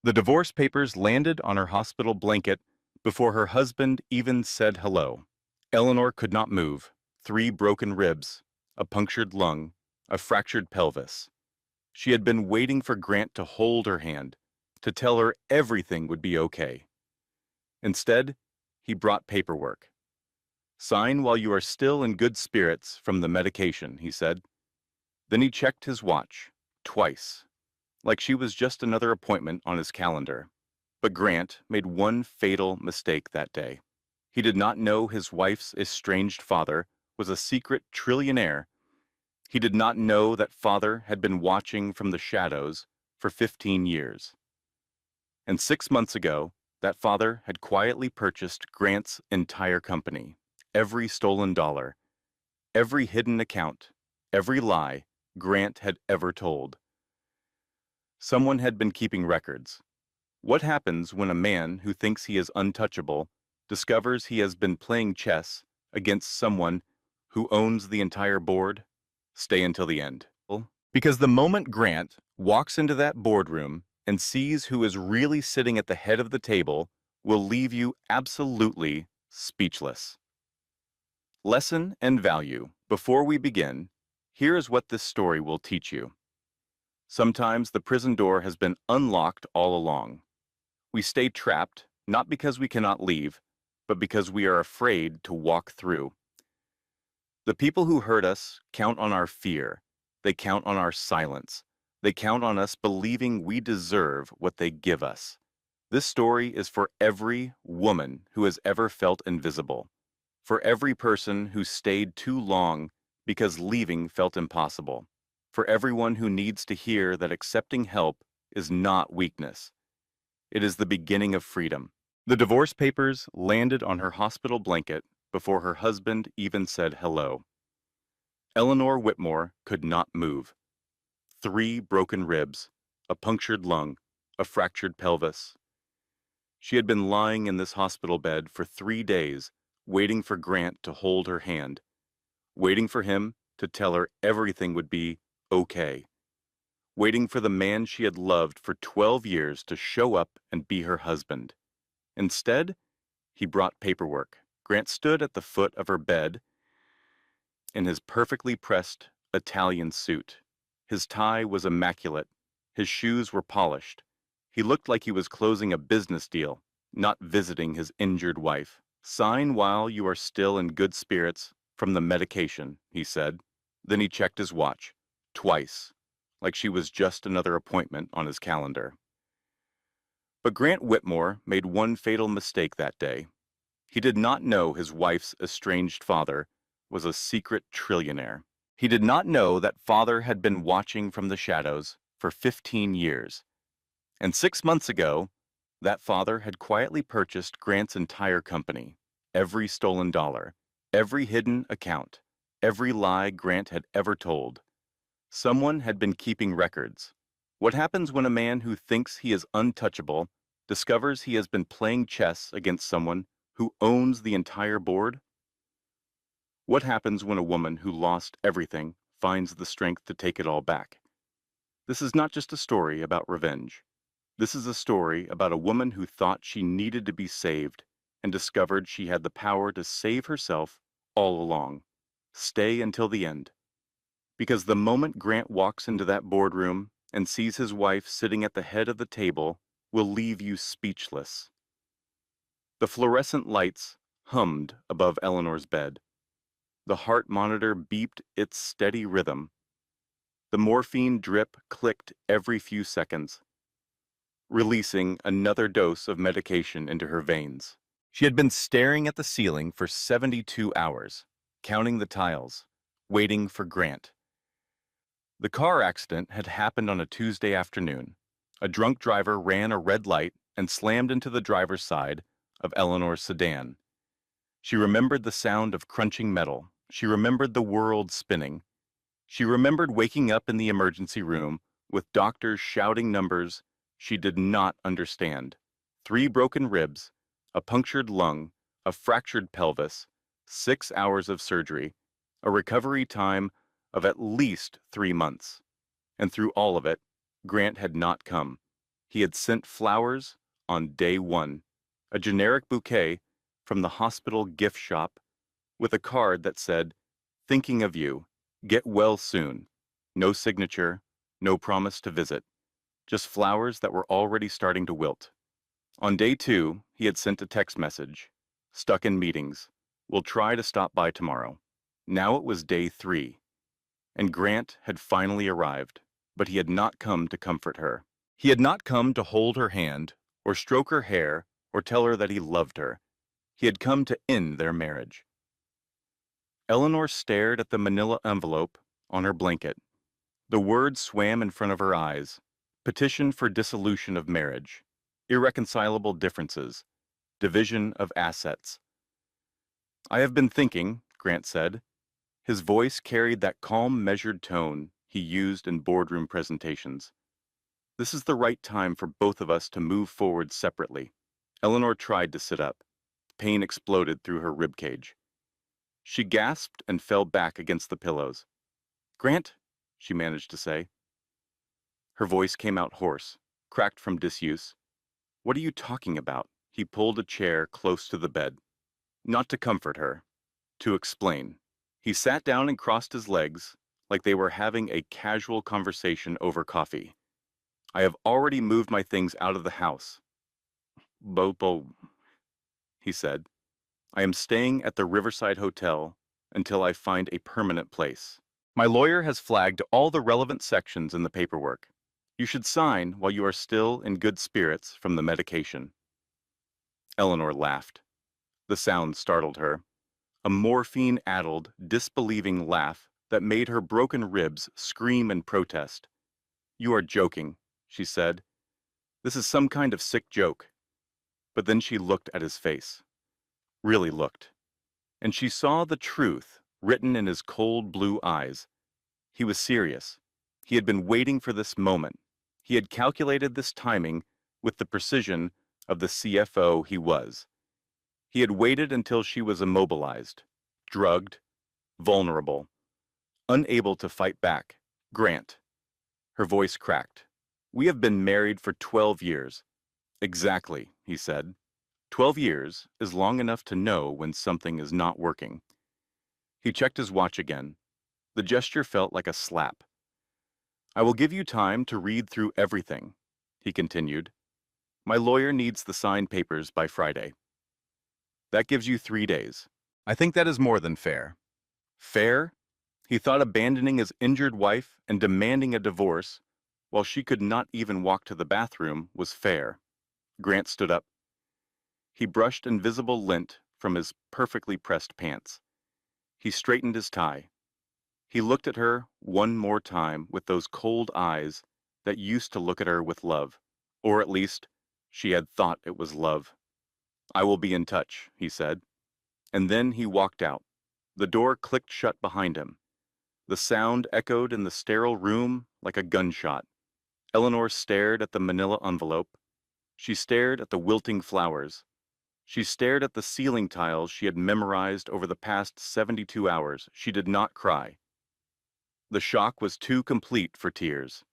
The divorce papers landed on her hospital blanket before her husband even said hello. Eleanor could not move. 3 broken ribs, a punctured lung, a fractured pelvis. She had been waiting for Grant to hold her hand, to tell her everything would be okay. Instead, he brought paperwork. "Sign while you are still in good spirits from the medication," he said. Then he checked his watch, twice, like she was just another appointment on his calendar. But Grant made one fatal mistake that day. He did not know his wife's estranged father was a secret trillionaire. He did not know that father had been watching from the shadows for 15 years. And 6 months ago, that father had quietly purchased Grant's entire company, every stolen dollar, every hidden account, every lie Grant had ever told. Someone had been keeping records. What happens when a man who thinks he is untouchable discovers he has been playing chess against someone who owns the entire board? Stay until the end. Because the moment Grant walks into that boardroom and sees who is really sitting at the head of the table will leave you absolutely speechless. Lesson and value. Before we begin, here is what this story will teach you. Sometimes the prison door has been unlocked all along. We stay trapped, not because we cannot leave, but because we are afraid to walk through. The people who hurt us count on our fear. They count on our silence. They count on us believing we deserve what they give us. This story is for every woman who has ever felt invisible, for every person who stayed too long because leaving felt impossible, for everyone who needs to hear that accepting help is not weakness. It is the beginning of freedom. The divorce papers landed on her hospital blanket before her husband even said hello. Eleanor Whitmore could not move. 3 broken ribs, a punctured lung, a fractured pelvis. She had been lying in this hospital bed for 3 days, waiting for Grant to hold her hand, waiting for him to tell her everything would be okay, waiting for the man she had loved for 12 years to show up and be her husband. Instead, he brought paperwork. Grant stood at the foot of her bed in his perfectly pressed Italian suit. His tie was immaculate. His shoes were polished. He looked like he was closing a business deal, not visiting his injured wife. "Sign while you are still in good spirits from the medication," he said. Then he checked his watch, twice, like she was just another appointment on his calendar. But Grant Whitmore made one fatal mistake that day. He did not know his wife's estranged father was a secret trillionaire. He did not know that father had been watching from the shadows for 15 years. And 6 months ago, that father had quietly purchased Grant's entire company, every stolen dollar, every hidden account, every lie Grant had ever told. Someone had been keeping records. What happens when a man who thinks he is untouchable discovers he has been playing chess against someone who owns the entire board? What happens when a woman who lost everything finds the strength to take it all back? This is not just a story about revenge. This is a story about a woman who thought she needed to be saved and discovered she had the power to save herself all along. Stay until the end. Because the moment Grant walks into that boardroom and sees his wife sitting at the head of the table will leave you speechless. The fluorescent lights hummed above Eleanor's bed. The heart monitor beeped its steady rhythm. The morphine drip clicked every few seconds, releasing another dose of medication into her veins. She had been staring at the ceiling for 72 hours, counting the tiles, waiting for Grant. The car accident had happened on a Tuesday afternoon. A drunk driver ran a red light and slammed into the driver's side of Eleanor's sedan. She remembered the sound of crunching metal. She remembered the world spinning. She remembered waking up in the emergency room with doctors shouting numbers she did not understand. 3 broken ribs, a punctured lung, a fractured pelvis, 6 hours of surgery, a recovery time of at least 3 months. And through all of it, Grant had not come. He had sent flowers on day one, a generic bouquet from the hospital gift shop with a card that said, "Thinking of you. Get well soon." No signature, no promise to visit, just flowers that were already starting to wilt. On day two, he had sent a text message. "Stuck in meetings. We'll try to stop by tomorrow." Now it was day three, and Grant had finally arrived, but he had not come to comfort her. He had not come to hold her hand, or stroke her hair, or tell her that he loved her. He had come to end their marriage. Eleanor stared at the manila envelope on her blanket. The words swam in front of her eyes. Petition for dissolution of marriage. Irreconcilable differences. Division of assets. "I have been thinking," Grant said. His voice carried that calm, measured tone he used in boardroom presentations. "This is the right time for both of us to move forward separately." Eleanor tried to sit up. Pain exploded through her ribcage. She gasped and fell back against the pillows. "Grant," she managed to say. Her voice came out hoarse, cracked from disuse. "What are you talking about?" He pulled a chair close to the bed. Not to comfort her, to explain. He sat down and crossed his legs, like they were having a casual conversation over coffee. "I have already moved my things out of the house." "Bobo," he said. "I am staying at the Riverside Hotel until I find a permanent place. My lawyer has flagged all the relevant sections in the paperwork. You should sign while you are still in good spirits from the medication." Eleanor laughed. The sound startled her. A morphine-addled, disbelieving laugh that made her broken ribs scream in protest. "You are joking," she said. "This is some kind of sick joke." But then she looked at his face. Really looked. And she saw the truth written in his cold blue eyes. He was serious. He had been waiting for this moment. He had calculated this timing with the precision of the CFO he was. He had waited until she was immobilized, drugged, vulnerable, unable to fight back. "Grant." Her voice cracked. "We have been married for 12 years. "Exactly," he said. 12 years is long enough to know when something is not working. He checked his watch again. The gesture felt like a slap. "I will give you time to read through everything," he continued. "My lawyer needs the signed papers by Friday. That gives you 3 days. I think that is more than fair." Fair? He thought abandoning his injured wife and demanding a divorce, while she could not even walk to the bathroom, was fair. Grant stood up. He brushed invisible lint from his perfectly pressed pants. He straightened his tie. He looked at her one more time with those cold eyes that used to look at her with love. Or at least, she had thought it was love. "I will be in touch," he said. And then he walked out. The door clicked shut behind him. The sound echoed in the sterile room like a gunshot. Eleanor stared at the manila envelope. She stared at the wilting flowers. She stared at the ceiling tiles she had memorized over the past 72 hours. She did not cry. The shock was too complete for tears.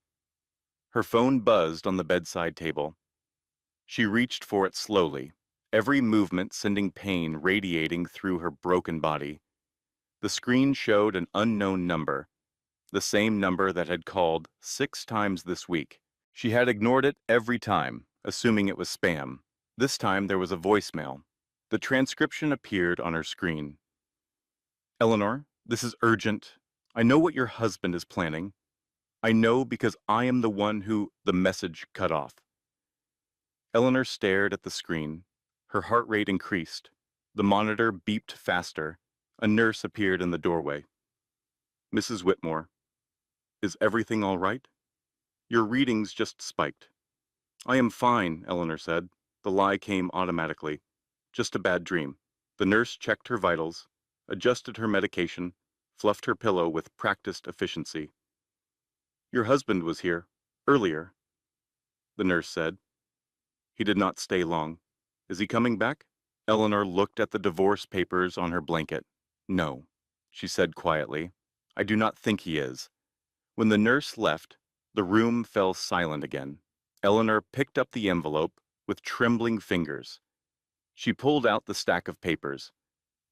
Her phone buzzed on the bedside table. She reached for it slowly, every movement sending pain radiating through her broken body. The screen showed an unknown number, the same number that had called 6 times this week. She had ignored it every time, assuming it was spam. This time there was a voicemail. The transcription appeared on her screen. "Eleanor, this is urgent. I know what your husband is planning. I know because I am the one who—" The message cut off. Eleanor stared at the screen. Her heart rate increased. The monitor beeped faster. A nurse appeared in the doorway. "Mrs. Whitmore, is everything all right? Your readings just spiked." "I am fine," Eleanor said. The lie came automatically. "Just a bad dream." The nurse checked her vitals, adjusted her medication, fluffed her pillow with practiced efficiency. "Your husband was here, earlier," the nurse said. "He did not stay long. Is he coming back?" Eleanor looked at the divorce papers on her blanket. "No," she said quietly. "I do not think he is." When the nurse left, the room fell silent again. Eleanor picked up the envelope with trembling fingers. She pulled out the stack of papers,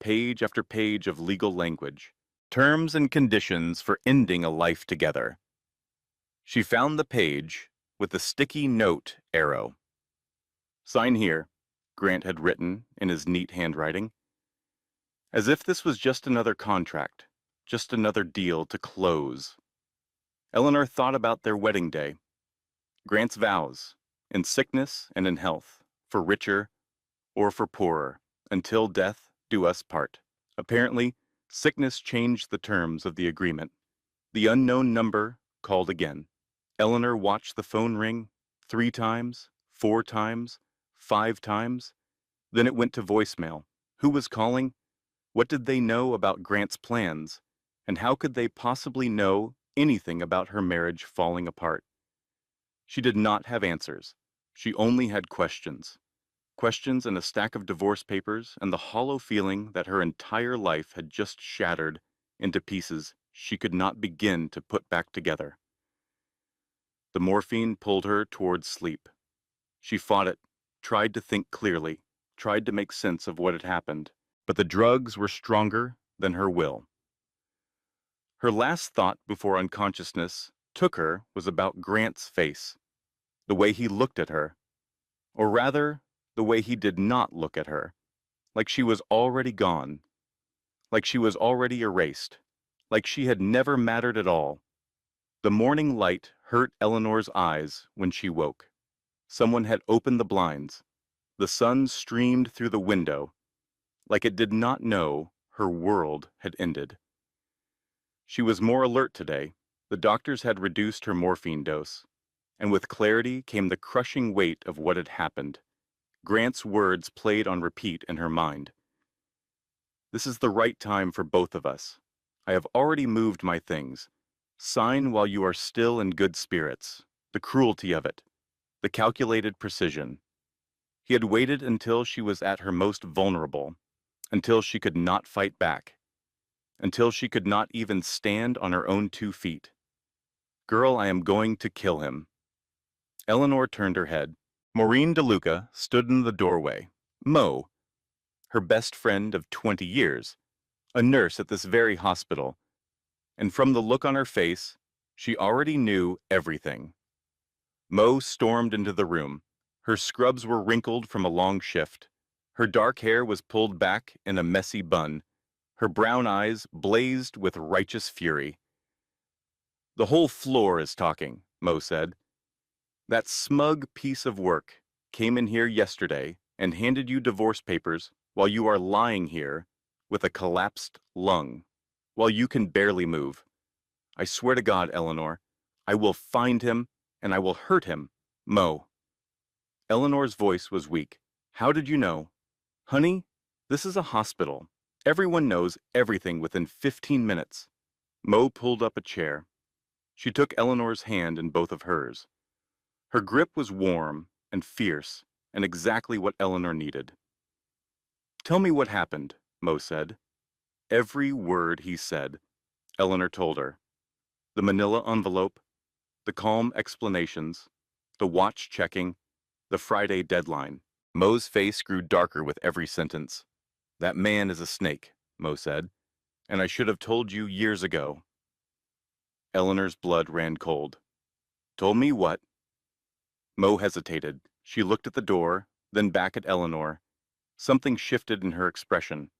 page after page of legal language, terms and conditions for ending a life together. She found the page with the sticky note arrow. "Sign here," Grant had written in his neat handwriting. As if this was just another contract, just another deal to close. Eleanor thought about their wedding day, Grant's vows, in sickness and in health, for richer or for poorer, until death do us part. Apparently, sickness changed the terms of the agreement. The unknown number called again. Eleanor watched the phone ring 3 times, 4 times, 5 times. Then it went to voicemail. Who was calling? What did they know about Grant's plans? And how could they possibly know anything about her marriage falling apart? She did not have answers. She only had questions. Questions and a stack of divorce papers and the hollow feeling that her entire life had just shattered into pieces she could not begin to put back together. The morphine pulled her towards sleep. She fought it, tried to think clearly, tried to make sense of what had happened, but the drugs were stronger than her will. Her last thought before unconsciousness took her was about Grant's face, the way he looked at her, or rather, the way he did not look at her, like she was already gone, like she was already erased, like she had never mattered at all. The morning light hurt Eleanor's eyes when she woke. Someone had opened the blinds. The sun streamed through the window, like it did not know her world had ended. She was more alert today. The doctors had reduced her morphine dose, and with clarity came the crushing weight of what had happened. Grant's words played on repeat in her mind. "This is the right time for both of us. I have already moved my things. Sign while you are still in good spirits." The cruelty of it, the calculated precision. He had waited until she was at her most vulnerable, until she could not fight back, until she could not even stand on her own 2 feet. "Girl, I am going to kill him." Eleanor turned her head. Maureen DeLuca stood in the doorway. Mo, her best friend of 20 years, a nurse at this very hospital, and from the look on her face, she already knew everything. Mo stormed into the room. Her scrubs were wrinkled from a long shift. Her dark hair was pulled back in a messy bun. Her brown eyes blazed with righteous fury. "The whole floor is talking," Mo said. "That smug piece of work came in here yesterday and handed you divorce papers while you are lying here with a collapsed lung, while you can barely move. I swear to God, Eleanor, I will find him and I will hurt him, Mo." Eleanor's voice was weak. "How did you know?" "Honey, this is a hospital. Everyone knows everything within 15 minutes. Mo pulled up a chair. She took Eleanor's hand in both of hers. Her grip was warm and fierce, and exactly what Eleanor needed. "Tell me what happened," Mo said. Every word he said, Eleanor told her. The manila envelope, the calm explanations, the watch checking, the Friday deadline. Mo's face grew darker with every sentence. "That man is a snake," Mo said, "and I should have told you years ago." Eleanor's blood ran cold. "Told me what?" Mo hesitated. She looked at the door, then back at Eleanor. Something shifted in her expression.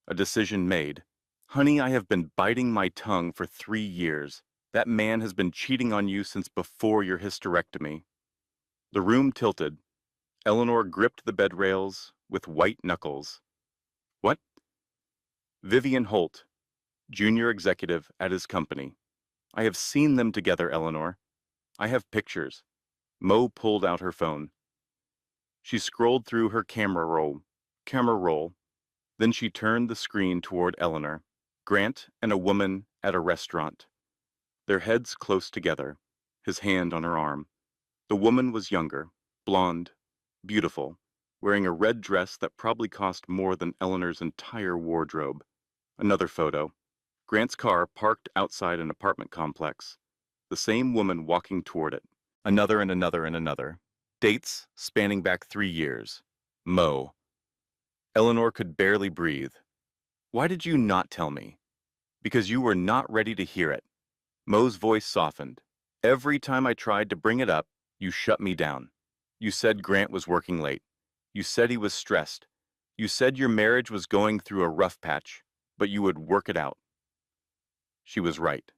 A decision made. "Honey, I have been biting my tongue for 3 years. That man has been cheating on you since before your hysterectomy." The room tilted. Eleanor gripped the bed rails with white knuckles. "What?" "Vivian Holt, junior executive at his company. I have seen them together, Eleanor. I have pictures." Mo pulled out her phone. She scrolled through her camera roll, then she turned the screen toward Eleanor. Grant and a woman at a restaurant. Their heads close together, his hand on her arm. The woman was younger, blonde, beautiful, wearing a red dress that probably cost more than Eleanor's entire wardrobe. Another photo. Grant's car parked outside an apartment complex. The same woman walking toward it. Another and another and another. Dates spanning back 3 years. Mo. Eleanor could barely breathe. Why did you not tell me? Because you were not ready to hear it. Mo's voice softened. Every time I tried to bring it up, you shut me down. You said Grant was working late. You said he was stressed. You said your marriage was going through a rough patch, but you would work it out. She was right.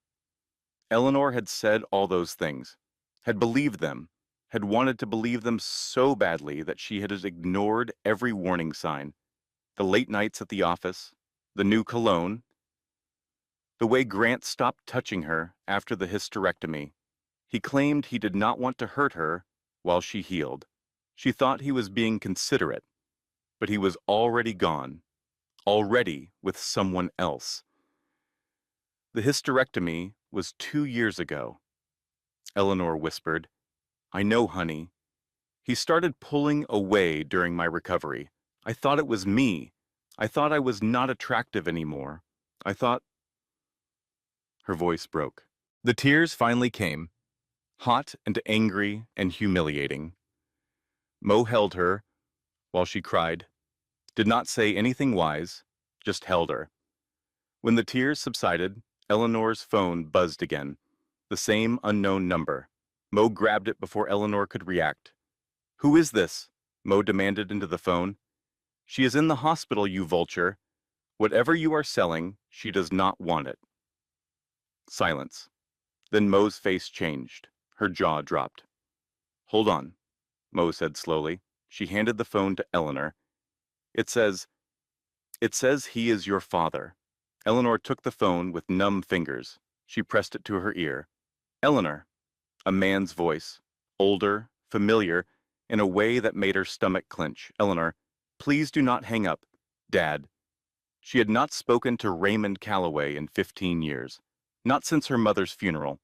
Eleanor had said all those things, had believed them, had wanted to believe them so badly that she had ignored every warning sign. The late nights at the office, the new cologne, the way Grant stopped touching her after the hysterectomy. He claimed he did not want to hurt her while she healed. She thought he was being considerate, but he was already gone, already with someone else. The hysterectomy was 2 years ago. Eleanor whispered, I know, honey. He started pulling away during my recovery. I thought it was me. I thought I was not attractive anymore. I thought... Her voice broke. The tears finally came, hot and angry and humiliating. Mo held her while she cried, did not say anything wise, just held her. When the tears subsided, Eleanor's phone buzzed again, the same unknown number. Mo grabbed it before Eleanor could react. Who is this? Mo demanded into the phone. She is in the hospital, you vulture. Whatever you are selling, she does not want it. Silence. Then Mo's face changed. Her jaw dropped. Hold on, Mo said slowly. She handed the phone to Eleanor. It says he is your father. Eleanor took the phone with numb fingers. She pressed it to her ear. Eleanor. A man's voice, older, familiar, in a way that made her stomach clench. Eleanor, please do not hang up. Dad. She had not spoken to Raymond Calloway in 15 years. Not since her mother's funeral.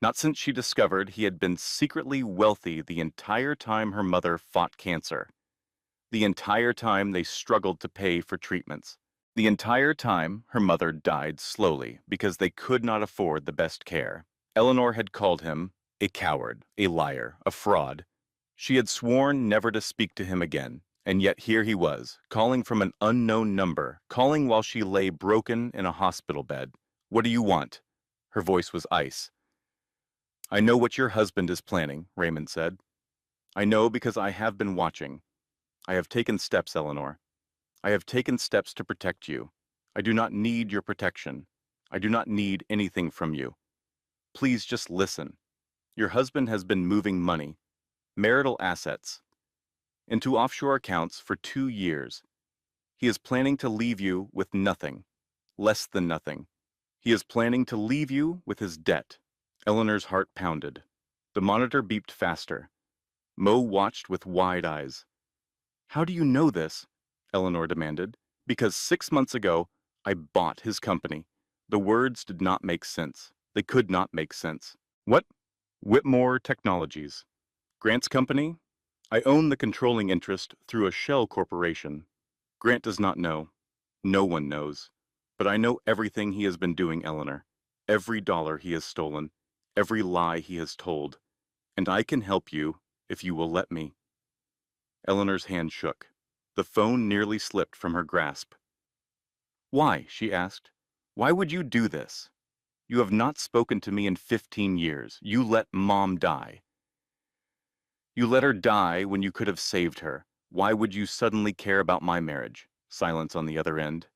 Not since she discovered he had been secretly wealthy the entire time her mother fought cancer. The entire time they struggled to pay for treatments. The entire time her mother died slowly because they could not afford the best care. Eleanor had called him a coward, a liar, a fraud. She had sworn never to speak to him again, and yet here he was, calling from an unknown number, calling while she lay broken in a hospital bed. What do you want? Her voice was ice. I know what your husband is planning, Raymond said. I know because I have been watching. I have taken steps, Eleanor. I have taken steps to protect you. I do not need your protection. I do not need anything from you. Please just listen. Your husband has been moving money, marital assets, into offshore accounts for 2 years. He is planning to leave you with nothing, less than nothing. He is planning to leave you with his debt. Eleanor's heart pounded. The monitor beeped faster. Mo watched with wide eyes. How do you know this? Eleanor demanded. Because 6 months ago, I bought his company. The words did not make sense. They could not make sense. What? Whitmore Technologies. Grant's company? I own the controlling interest through a shell corporation. Grant does not know. No one knows. But I know everything he has been doing, Eleanor. Every dollar he has stolen. Every lie he has told. And I can help you if you will let me. Eleanor's hand shook. The phone nearly slipped from her grasp. Why? She asked. Why would you do this? You have not spoken to me in 15 years. You let Mom die. You let her die when you could have saved her. Why would you suddenly care about my marriage? Silence on the other end.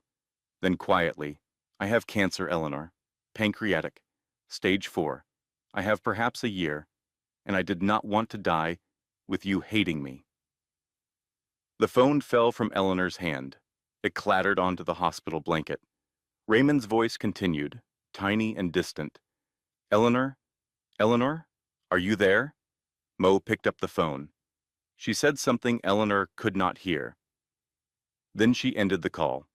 Then quietly, I have cancer, Eleanor. Pancreatic. Stage 4. I have perhaps a year, and I did not want to die with you hating me. The phone fell from Eleanor's hand. It clattered onto the hospital blanket. Raymond's voice continued, tiny and distant. Eleanor? Eleanor? Are you there? Mo picked up the phone. She said something Eleanor could not hear. Then she ended the call.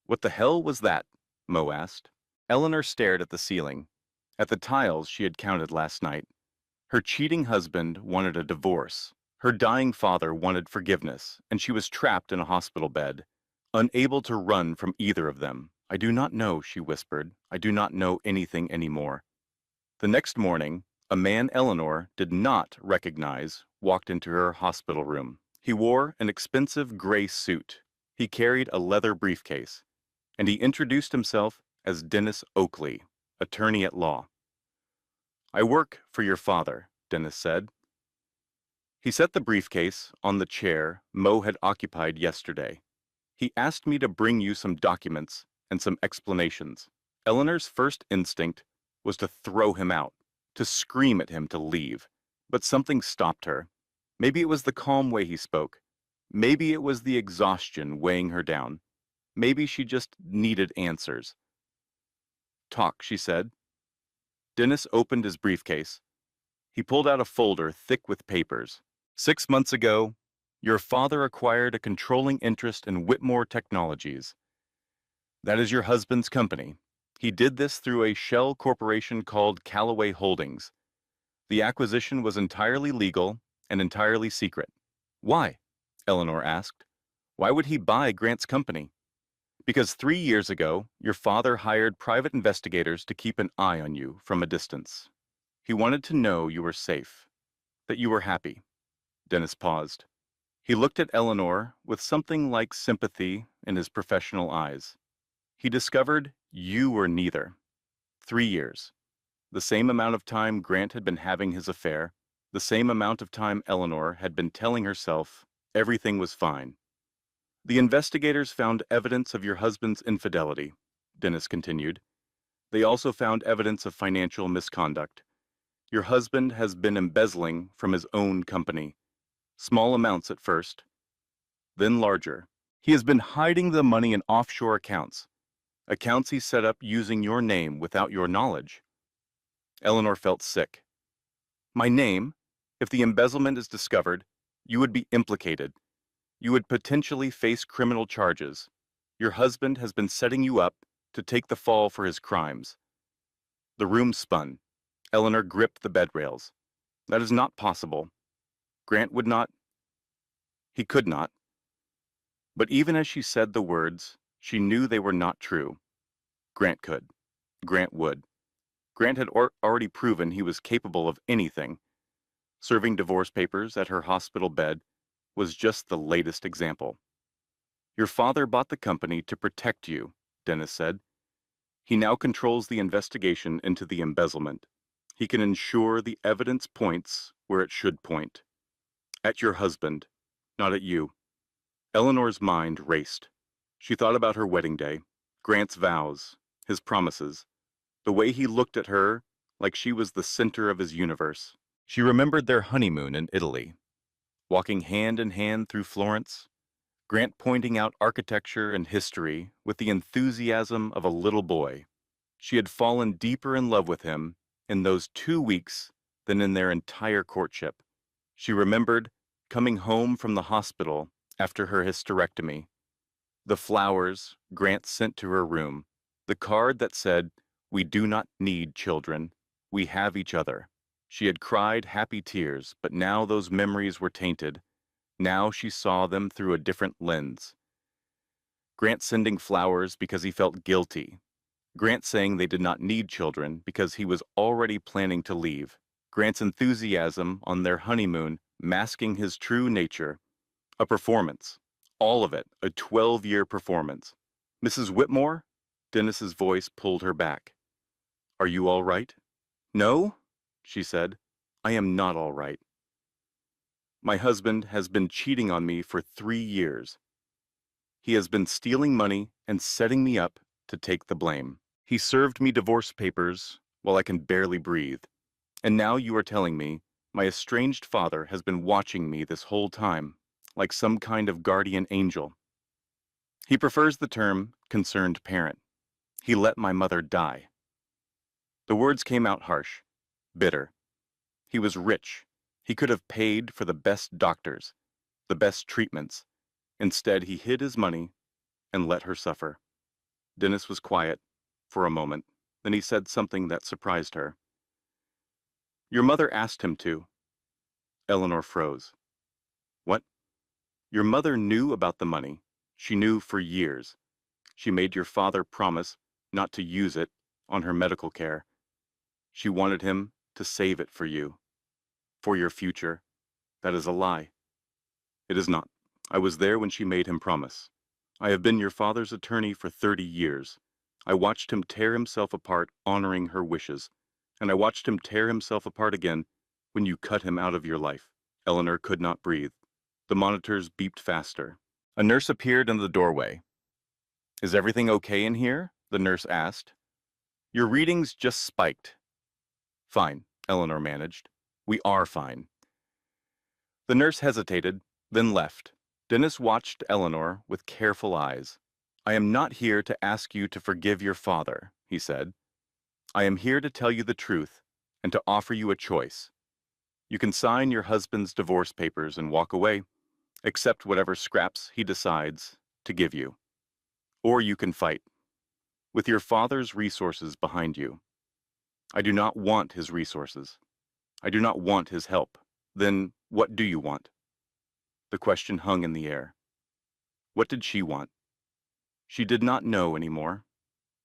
What the hell was that? Mo asked. Eleanor stared at the ceiling, at the tiles she had counted last night. Her cheating husband wanted a divorce. Her dying father wanted forgiveness, and she was trapped in a hospital bed, unable to run from either of them. I do not know, she whispered. I do not know anything anymore. The next morning, A man Eleanor did not recognize walked into her hospital room. He wore an expensive gray suit. He carried a leather briefcase, and he introduced himself as Dennis Oakley, attorney at law. "I work for your father," Dennis said. He set the briefcase on the chair Mo had occupied yesterday. "He asked me to bring you some documents and some explanations." Eleanor's first instinct was to throw him out, to scream at him to leave. But something stopped her. Maybe it was the calm way he spoke. Maybe it was the exhaustion weighing her down. Maybe she just needed answers. "Talk," she said. Dennis opened his briefcase. He pulled out a folder thick with papers. "6 months ago, your father acquired a controlling interest in Whitmore Technologies. That is your husband's company. He did this through a shell corporation called Callaway Holdings. The acquisition was entirely legal and entirely secret." "Why?" Eleanor asked. "Why would he buy Grant's company?" "Because 3 years ago, your father hired private investigators to keep an eye on you from a distance. He wanted to know you were safe, that you were happy." Dennis paused. He looked at Eleanor with something like sympathy in his professional eyes. "He discovered you were neither. 3 years. The same amount of time Grant had been having his affair, the same amount of time Eleanor had been telling herself everything was fine. The investigators found evidence of your husband's infidelity," Dennis continued. "They also found evidence of financial misconduct. Your husband has been embezzling from his own company. Small amounts at first, then larger. He has been hiding the money in offshore accounts he set up using your name without your knowledge." Eleanor felt sick. "My name? If the embezzlement is discovered, you would be implicated. You would potentially face criminal charges. Your husband has been setting you up to take the fall for his crimes." The room spun. Eleanor gripped the bed rails. "That is not possible. Grant would not. He could not." But even as she said the words, she knew they were not true. Grant could. Grant would. Grant had already proven he was capable of anything. Serving divorce papers at her hospital bed was just the latest example. "Your father bought the company to protect you," Dennis said. "He now controls the investigation into the embezzlement. He can ensure the evidence points where it should point. At your husband, not at you." Eleanor's mind raced. She thought about her wedding day, Grant's vows, his promises, the way he looked at her like she was the center of his universe. She remembered their honeymoon in Italy, walking hand in hand through Florence, Grant pointing out architecture and history with the enthusiasm of a little boy. She had fallen deeper in love with him in those 2 weeks than in their entire courtship. She remembered coming home from the hospital after her hysterectomy, the flowers Grant sent to her room, the card that said, "We do not need children. We have each other." She had cried happy tears, but now those memories were tainted. Now she saw them through a different lens. Grant sending flowers because he felt guilty. Grant saying they did not need children because he was already planning to leave. Grant's enthusiasm on their honeymoon masking his true nature. A performance. All of it, a 12-year performance. "Mrs. Whitmore?" Dennis's voice pulled her back. "Are you all right?" "No," she said. "I am not all right. My husband has been cheating on me for 3 years. He has been stealing money and setting me up to take the blame. He served me divorce papers while I can barely breathe. And now you are telling me my estranged father has been watching me this whole time, like some kind of guardian angel. He prefers the term concerned parent. He let my mother die." The words came out harsh, bitter. He was rich. He could have paid for the best doctors, the best treatments. Instead, he hid his money and let her suffer. Dennis was quiet for a moment. Then he said something that surprised her. "Your mother asked him to." Eleanor froze. "What?" "Your mother knew about the money. She knew for years. She made your father promise not to use it on her medical care. She wanted him to save it for you, for your future. That is a lie. It is not. I was there when she made him promise. I have been your father's attorney for 30 years. I watched him tear himself apart honoring her wishes, and I watched him tear himself apart again when you cut him out of your life. Eleanor could not breathe. The monitors beeped faster. A nurse appeared in the doorway. Is everything okay in here? The nurse asked. Your readings just spiked. Fine, Eleanor managed. We are fine. The nurse hesitated, then left. Dennis watched Eleanor with careful eyes. I am not here to ask you to forgive your father, he said. I am here to tell you the truth and to offer you a choice. You can sign your husband's divorce papers and walk away, accept whatever scraps he decides to give you. Or you can fight, with your father's resources behind you. I do not want his resources. I do not want his help. Then what do you want? The question hung in the air. What did she want? She did not know anymore.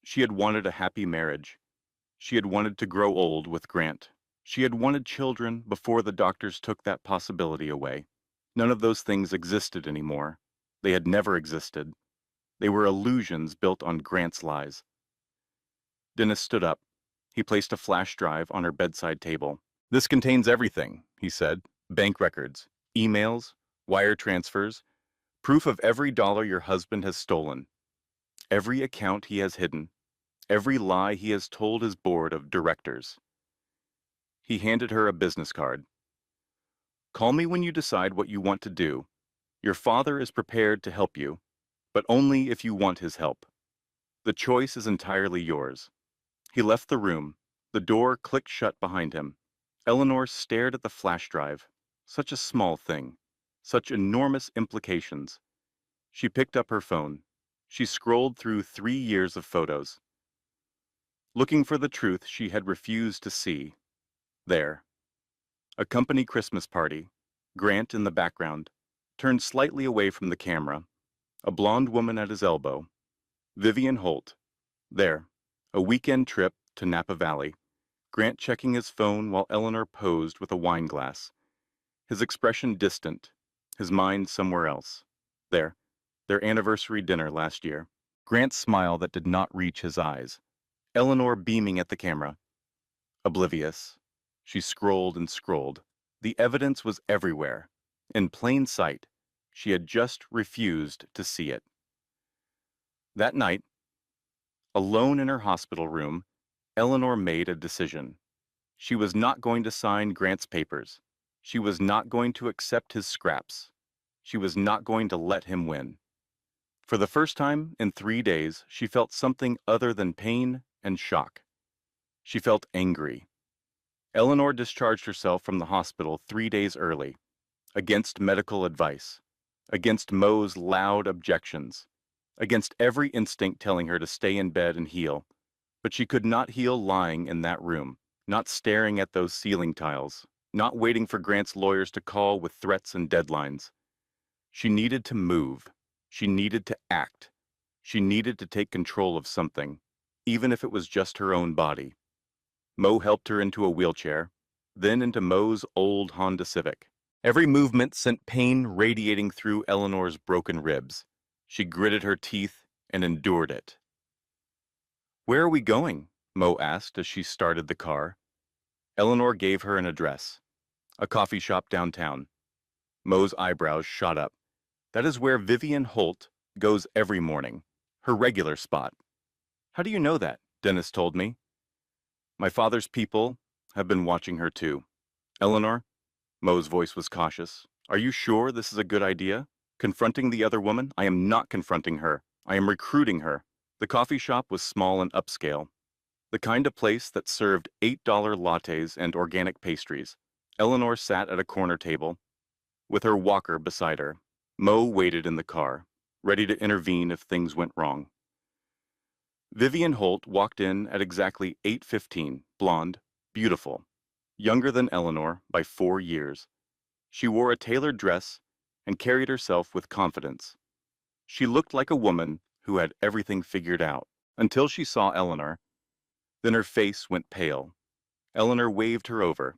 She had wanted a happy marriage. She had wanted to grow old with Grant. She had wanted children before the doctors took that possibility away. None of those things existed anymore. They had never existed. They were illusions built on Grant's lies. Dennis stood up. He placed a flash drive on her bedside table. This contains everything, he said. Bank records, emails, wire transfers, proof of every dollar your husband has stolen, every account he has hidden, every lie he has told his board of directors. He handed her a business card. Call me when you decide what you want to do. Your father is prepared to help you, but only if you want his help. The choice is entirely yours. He left the room. The door clicked shut behind him. Eleanor stared at the flash drive. Such a small thing. Such enormous implications. She picked up her phone. She scrolled through 3 years of photos, looking for the truth she had refused to see. There. A company Christmas party. Grant in the background, turned slightly away from the camera. A blonde woman at his elbow. Vivian Holt. There. A weekend trip to Napa Valley. Grant checking his phone while Eleanor posed with a wine glass. His expression distant, his mind somewhere else. There. Their anniversary dinner last year. Grant's smile that did not reach his eyes. Eleanor beaming at the camera. Oblivious. She scrolled and scrolled. The evidence was everywhere. In plain sight. She had just refused to see it. That night, alone in her hospital room, Eleanor made a decision. She was not going to sign Grant's papers. She was not going to accept his scraps. She was not going to let him win. For the first time in 3 days, she felt something other than pain and shock. She felt angry. Eleanor discharged herself from the hospital 3 days early, against medical advice, against Mo's loud objections, against every instinct telling her to stay in bed and heal. But she could not heal lying in that room, not staring at those ceiling tiles, not waiting for Grant's lawyers to call with threats and deadlines. She needed to move. She needed to act. She needed to take control of something, even if it was just her own body. Mo helped her into a wheelchair, then into Mo's old Honda Civic. Every movement sent pain radiating through Eleanor's broken ribs. She gritted her teeth and endured it. Where are we going? Mo asked as she started the car. Eleanor gave her an address. A coffee shop downtown. Mo's eyebrows shot up. That is where Vivian Holt goes every morning. Her regular spot. How do you know that? Dennis told me. My father's people have been watching her too. Eleanor, Mo's voice was cautious. Are you sure this is a good idea? Confronting the other woman? I am not confronting her. I am recruiting her. The coffee shop was small and upscale. The kind of place that served $8 lattes and organic pastries. Eleanor sat at a corner table, with her walker beside her. Mo waited in the car, ready to intervene if things went wrong. Vivian Holt walked in at exactly 8:15, blonde, beautiful, younger than Eleanor by 4 years. She wore a tailored dress and carried herself with confidence. She looked like a woman who had everything figured out, until she saw Eleanor. Then her face went pale. Eleanor waved her over.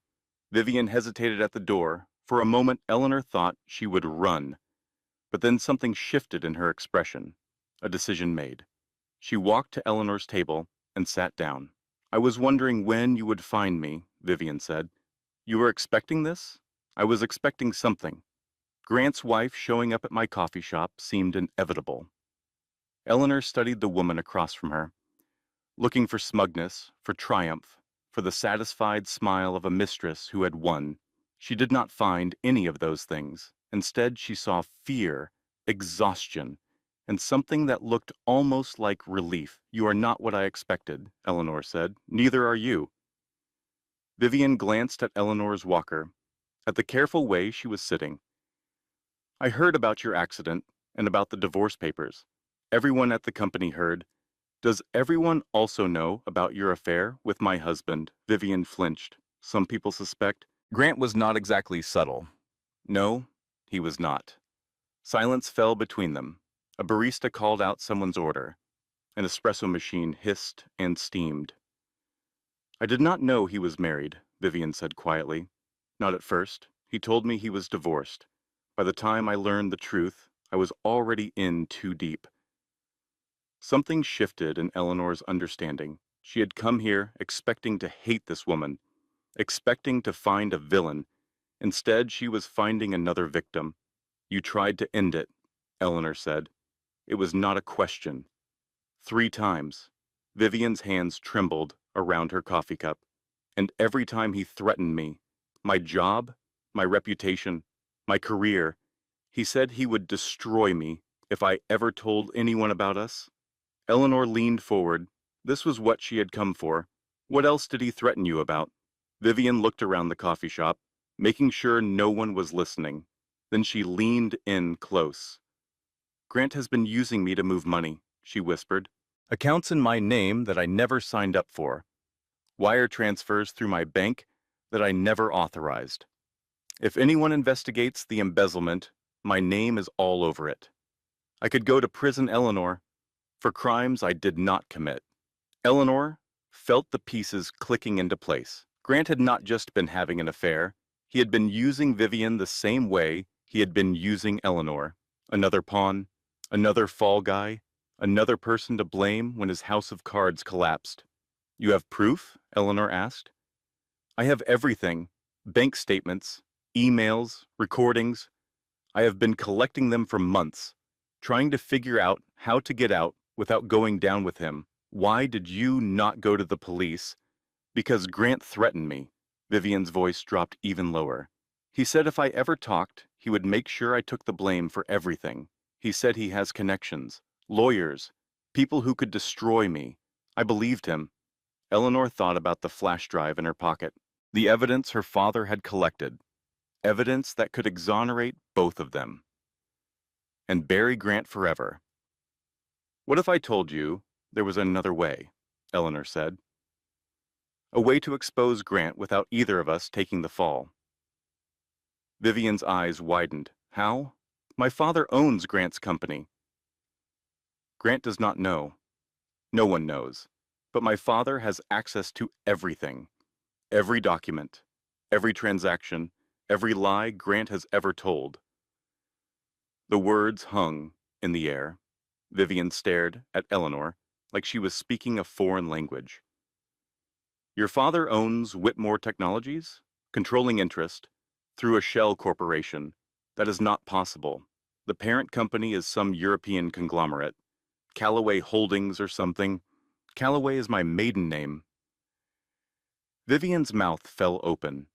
Vivian hesitated at the door. For a moment, Eleanor thought she would run, but then something shifted in her expression. A decision made. She walked to Eleanor's table and sat down. I was wondering when you would find me, Vivian said. You were expecting this? I was expecting something. Grant's wife showing up at my coffee shop seemed inevitable. Eleanor studied the woman across from her, looking for smugness, for triumph, for the satisfied smile of a mistress who had won. She did not find any of those things. Instead, she saw fear, exhaustion, and something that looked almost like relief. You are not what I expected, Eleanor said. Neither are you. Vivian glanced at Eleanor's walker, at the careful way she was sitting. I heard about your accident and about the divorce papers. Everyone at the company heard. Does everyone also know about your affair with my husband? Vivian flinched. Some people suspect. Grant was not exactly subtle. No, he was not. Silence fell between them. A barista called out someone's order. An espresso machine hissed and steamed. I did not know he was married, Vivian said quietly. Not at first. He told me he was divorced. By the time I learned the truth, I was already in too deep. Something shifted in Eleanor's understanding. She had come here expecting to hate this woman, expecting to find a villain. Instead, she was finding another victim. You tried to end it, Eleanor said. It was not a question. 3 times. Vivian's hands trembled around her coffee cup. And every time he threatened me, my job, my reputation, my career, he said he would destroy me if I ever told anyone about us. Eleanor leaned forward. This was what she had come for. What else did he threaten you about? Vivian looked around the coffee shop, making sure no one was listening. Then she leaned in close. Grant has been using me to move money, she whispered. Accounts in my name that I never signed up for. Wire transfers through my bank that I never authorized. If anyone investigates the embezzlement, my name is all over it. I could go to prison, Eleanor, for crimes I did not commit. Eleanor felt the pieces clicking into place. Grant had not just been having an affair. He had been using Vivian the same way he had been using Eleanor. Another pawn, another fall guy, another person to blame when his house of cards collapsed. You have proof? Eleanor asked. I have everything. Bank statements, emails, recordings. I have been collecting them for months, trying to figure out how to get out without going down with him. Why did you not go to the police? Because Grant threatened me. Vivian's voice dropped even lower. He said if I ever talked, he would make sure I took the blame for everything. He said he has connections, lawyers, people who could destroy me. I believed him. Eleanor thought about the flash drive in her pocket, the evidence her father had collected, evidence that could exonerate both of them, and bury Grant forever. What if I told you there was another way? Eleanor said. A way to expose Grant without either of us taking the fall. Vivian's eyes widened. How? My father owns Grant's company. Grant does not know. No one knows. But my father has access to everything. Every document, every transaction, every lie Grant has ever told. The words hung in the air. Vivian stared at Eleanor like she was speaking a foreign language. Your father owns Whitmore Technologies, controlling interest, through a shell corporation. That is not possible. The parent company is some European conglomerate. Callaway Holdings or something. Callaway is my maiden name. Vivian's mouth fell open.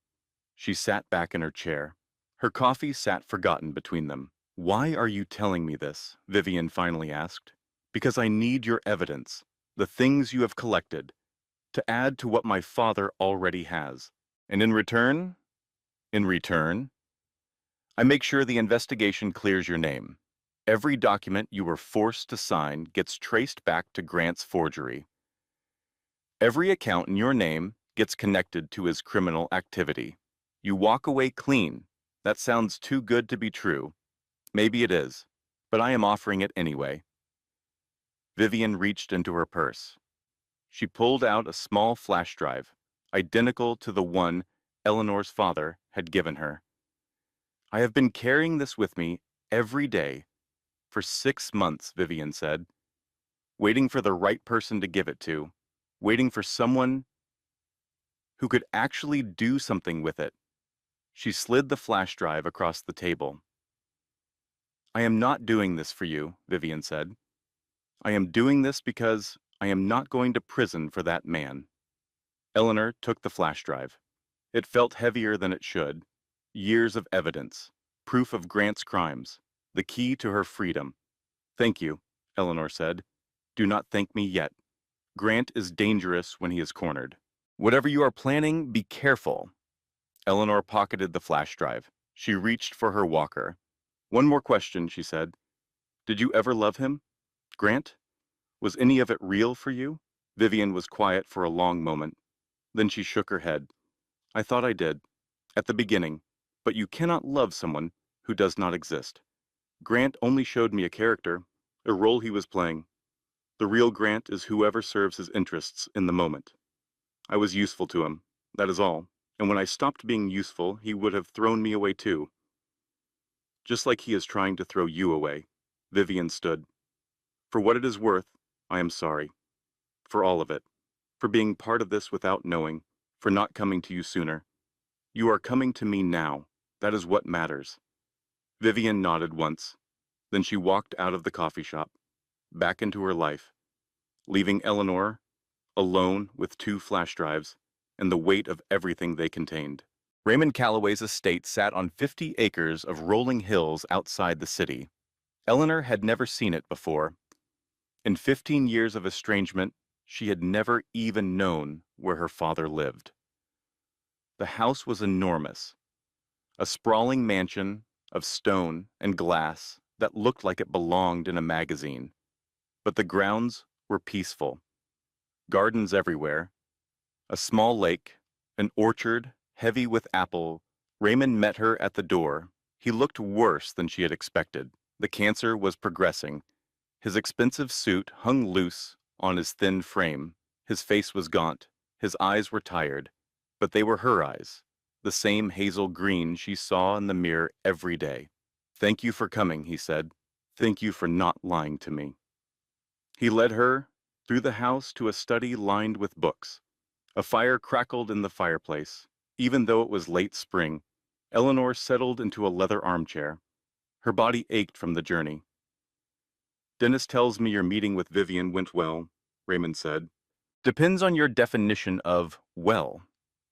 She sat back in her chair. Her coffee sat forgotten between them. Why are you telling me this? Vivian finally asked. Because I need your evidence, the things you have collected, to add to what my father already has. And in return, I make sure the investigation clears your name. Every document you were forced to sign gets traced back to Grant's forgery. Every account in your name gets connected to his criminal activity. You walk away clean. That sounds too good to be true. Maybe it is, but I am offering it anyway. Vivian reached into her purse. She pulled out a small flash drive, identical to the one Eleanor's father had given her. I have been carrying this with me every day for 6 months, Vivian said, waiting for the right person to give it to, waiting for someone who could actually do something with it. She slid the flash drive across the table. I am not doing this for you, Vivian said. I am doing this because I am not going to prison for that man. Eleanor took the flash drive. It felt heavier than it should. Years of evidence, proof of Grant's crimes, the key to her freedom. Thank you, Eleanor said. Do not thank me yet. Grant is dangerous when he is cornered. Whatever you are planning, be careful. Eleanor pocketed the flash drive. She reached for her walker. One more question, she said. Did you ever love him? Grant? Was any of it real for you? Vivian was quiet for a long moment. Then she shook her head. I thought I did. At the beginning. But you cannot love someone who does not exist. Grant only showed me a character, a role he was playing. The real Grant is whoever serves his interests in the moment. I was useful to him, that is all, and when I stopped being useful, he would have thrown me away too. Just like he is trying to throw you away. Vivian stood. For what it is worth, I am sorry. For all of it. For being part of this without knowing. For not coming to you sooner. You are coming to me now. That is what matters. Vivian nodded once. Then she walked out of the coffee shop, back into her life, leaving Eleanor alone with 2 flash drives and the weight of everything they contained. Raymond Calloway's estate sat on 50 acres of rolling hills outside the city. Eleanor had never seen it before. In 15 years of estrangement, she had never even known where her father lived. The house was enormous, a sprawling mansion of stone and glass that looked like it belonged in a magazine. But the grounds were peaceful. Gardens everywhere, a small lake, an orchard heavy with apple. Raymond met her at the door. He looked worse than she had expected. The cancer was progressing. His expensive suit hung loose on his thin frame. His face was gaunt. His eyes were tired. But they were her eyes, the same hazel green she saw in the mirror every day. Thank you for coming, he said. Thank you for not lying to me. He led her through the house to a study lined with books. A fire crackled in the fireplace. Even though it was late spring, Eleanor settled into a leather armchair. Her body ached from the journey. Dennis tells me your meeting with Vivian went well, Raymond said. Depends on your definition of well.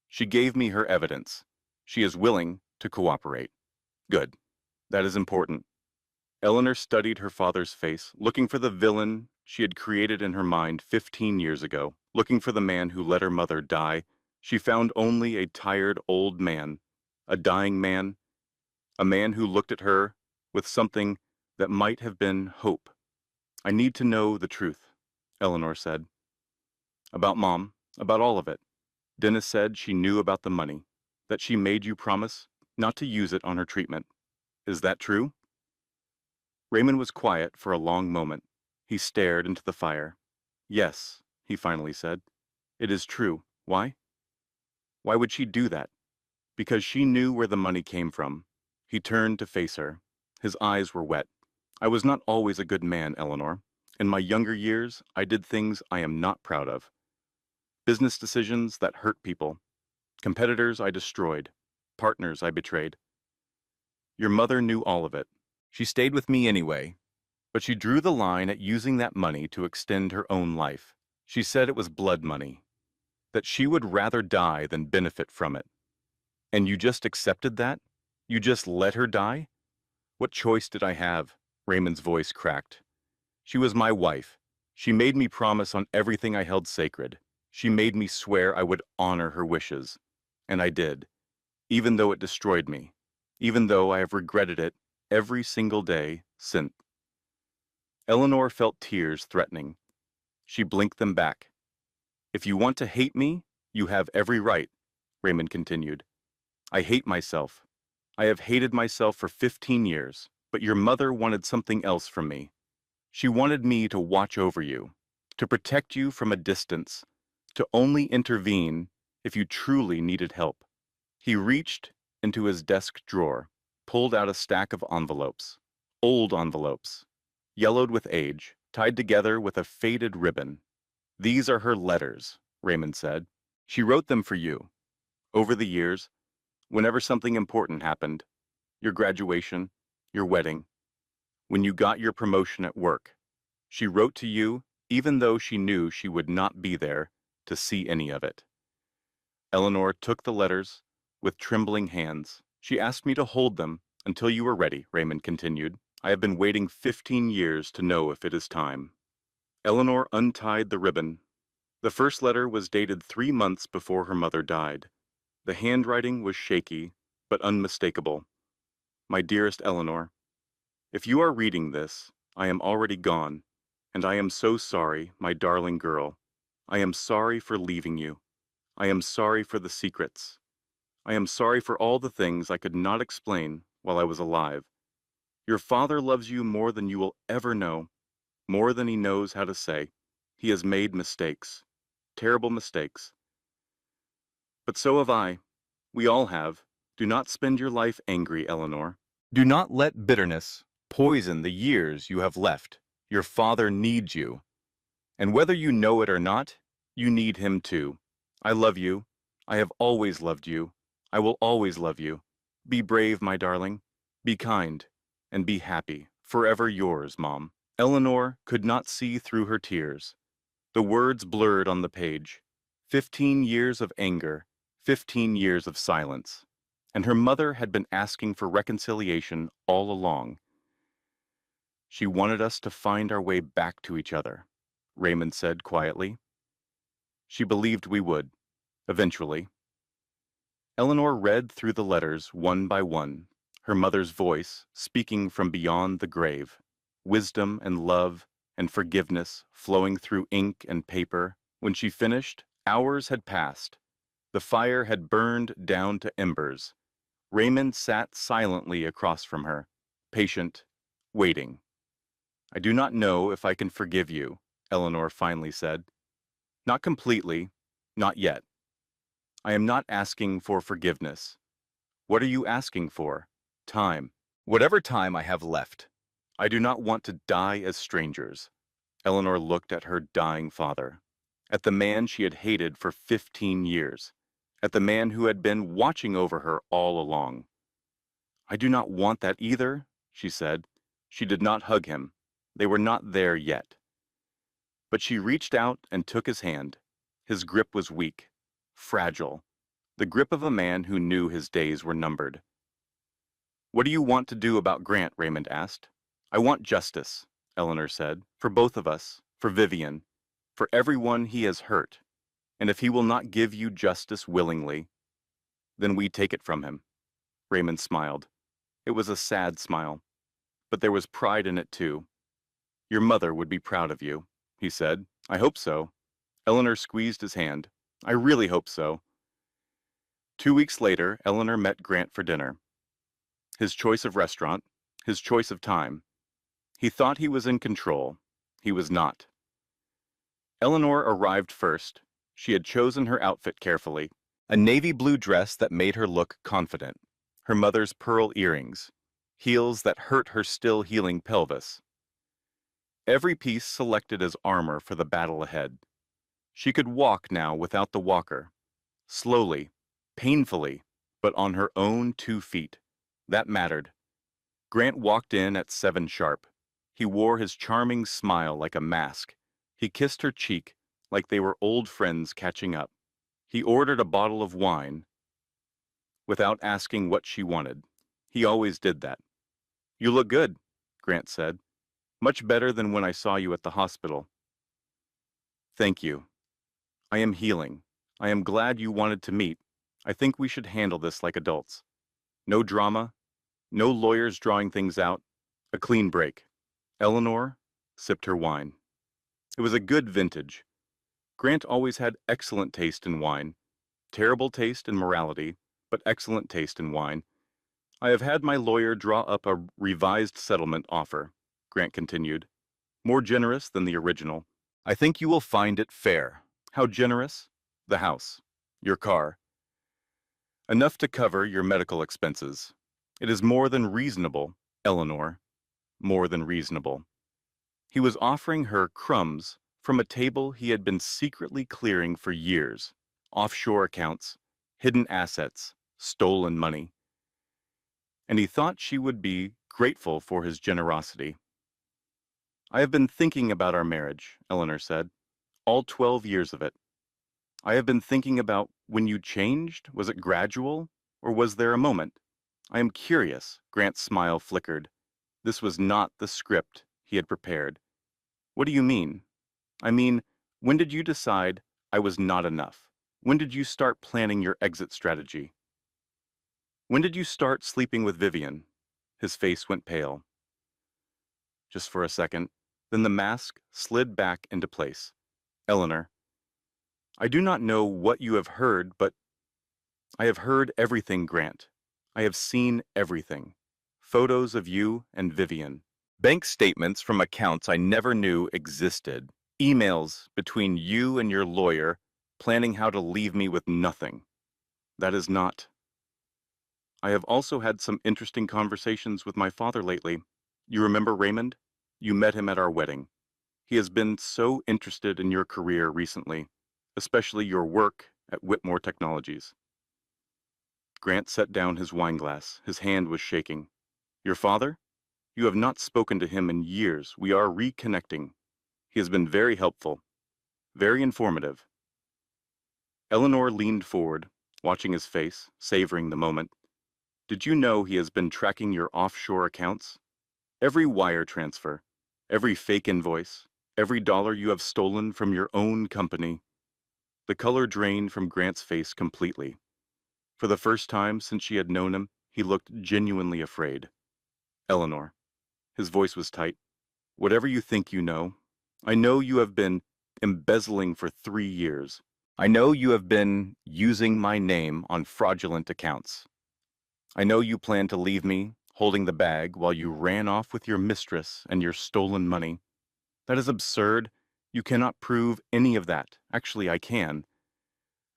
She gave me her evidence. She is willing to cooperate. Good. That is important. Eleanor studied her father's face, looking for the villain she had created in her mind 15 years ago, looking for the man who let her mother die. She found only a tired old man, a dying man, a man who looked at her with something that might have been hope. I need to know the truth, Eleanor said. About Mom, about all of it. Dennis said she knew about the money, that she made you promise not to use it on her treatment. Is that true? Raymond was quiet for a long moment. He stared into the fire. Yes, he finally said. It is true. Why? Why would she do that? Because she knew where the money came from. He turned to face her. His eyes were wet. I was not always a good man, Eleanor. In my younger years, I did things I am not proud of. Business decisions that hurt people. Competitors I destroyed. Partners I betrayed. Your mother knew all of it. She stayed with me anyway. But she drew the line at using that money to extend her own life. She said it was blood money. That she would rather die than benefit from it. And you just accepted that? You just let her die? What choice did I have? Raymond's voice cracked. She was my wife. She made me promise on everything I held sacred. She made me swear I would honor her wishes. And I did, even though it destroyed me, even though I have regretted it every single day since. Eleanor felt tears threatening. She blinked them back. If you want to hate me, you have every right, Raymond continued. I hate myself. I have hated myself for 15 years, but your mother wanted something else from me. She wanted me to watch over you, to protect you from a distance, to only intervene if you truly needed help. He reached into his desk drawer, pulled out a stack of envelopes, old envelopes, yellowed with age, tied together with a faded ribbon. These are her letters, Raymond said. She wrote them for you. Over the years, whenever something important happened, your graduation, your wedding, when you got your promotion at work, she wrote to you even though she knew she would not be there to see any of it. Eleanor took the letters with trembling hands. She asked me to hold them until you were ready, Raymond continued. I have been waiting 15 years to know if it is time. Eleanor untied the ribbon. The first letter was dated 3 months before her mother died. The handwriting was shaky, but unmistakable. My dearest Eleanor, if you are reading this, I am already gone, and I am so sorry, my darling girl. I am sorry for leaving you. I am sorry for the secrets. I am sorry for all the things I could not explain while I was alive. Your father loves you more than you will ever know, more than he knows how to say. He has made mistakes, terrible mistakes. But so have I. We all have. Do not spend your life angry, Eleanor. Do not let bitterness poison the years you have left. Your father needs you. And whether you know it or not, you need him too. I love you. I have always loved you. I will always love you. Be brave, my darling. Be kind. And be happy. Forever yours, Mom. Eleanor could not see through her tears. The words blurred on the page. 15 years of anger. 15 years of silence. And her mother had been asking for reconciliation all along. She wanted us to find our way back to each other, Raymond said quietly. She believed we would, eventually. Eleanor read through the letters one by one, her mother's voice speaking from beyond the grave, wisdom and love and forgiveness flowing through ink and paper. When she finished, hours had passed. The fire had burned down to embers. Raymond sat silently across from her, patient, waiting. I do not know if I can forgive you, Eleanor finally said. Not completely, not yet. I am not asking for forgiveness. What are you asking for? Time. Whatever time I have left. I do not want to die as strangers. Eleanor looked at her dying father, at the man she had hated for 15 years, at the man who had been watching over her all along. I do not want that either, she said. She did not hug him. They were not there yet. But she reached out and took his hand. His grip was weak, fragile, the grip of a man who knew his days were numbered. What do you want to do about Grant? Raymond asked. I want justice, Eleanor said, for both of us, for Vivian, for everyone he has hurt. And if he will not give you justice willingly, then we take it from him. Raymond smiled. It was a sad smile, but there was pride in it too. Your mother would be proud of you, he said. I hope so. Eleanor squeezed his hand. I really hope so. 2 weeks later, Eleanor met Grant for dinner. His choice of restaurant, his choice of time. He thought he was in control. He was not. Eleanor arrived first. She had chosen her outfit carefully. A navy blue dress that made her look confident. Her mother's pearl earrings. Heels that hurt her still healing pelvis. Every piece selected as armor for the battle ahead. She could walk now without the walker. Slowly, painfully, but on her own 2 feet. That mattered. Grant walked in at 7 sharp. He wore his charming smile like a mask. He kissed her cheek like they were old friends catching up. He ordered a bottle of wine without asking what she wanted. He always did that. You look good, Grant said. Much better than when I saw you at the hospital. Thank you. I am healing. I am glad you wanted to meet. I think we should handle this like adults. No drama, no lawyers drawing things out, a clean break. Eleanor sipped her wine. It was a good vintage. Grant always had excellent taste in wine, terrible taste in morality, but excellent taste in wine. I have had my lawyer draw up a revised settlement offer, Grant continued, more generous than the original. I think you will find it fair. How generous? The house. Your car. Enough to cover your medical expenses. It is more than reasonable, Eleanor. More than reasonable. He was offering her crumbs from a table he had been secretly clearing for years. Offshore accounts, hidden assets, stolen money. And he thought she would be grateful for his generosity. I have been thinking about our marriage, Eleanor said. All 12 years of it. I have been thinking about when you changed. Was it gradual, or was there a moment? I am curious. Grant's smile flickered. This was not the script he had prepared. What do you mean? I mean, when did you decide I was not enough? When did you start planning your exit strategy? When did you start sleeping with Vivian? His face went pale. Just for a second, then the mask slid back into place. Eleanor, I do not know what you have heard, but I have heard everything, Grant. I have seen everything. Photos of you and Vivian. Bank statements from accounts I never knew existed. Emails between you and your lawyer planning how to leave me with nothing. That is not. I have also had some interesting conversations with my father lately. You remember Raymond? You met him at our wedding. He has been so interested in your career recently, especially your work at Whitmore Technologies. Grant set down his wineglass. His hand was shaking. Your father? You have not spoken to him in years. We are reconnecting. He has been very helpful, very informative. Eleanor leaned forward, watching his face, savoring the moment. Did you know he has been tracking your offshore accounts? Every wire transfer, every fake invoice, every dollar you have stolen from your own company. The color drained from Grant's face completely. For the first time since she had known him, he looked genuinely afraid. Eleanor. His voice was tight. Whatever you think you know, I know you have been embezzling for 3 years. I know you have been using my name on fraudulent accounts. I know you plan to leave me holding the bag while you ran off with your mistress and your stolen money. That is absurd. You cannot prove any of that. Actually, I can.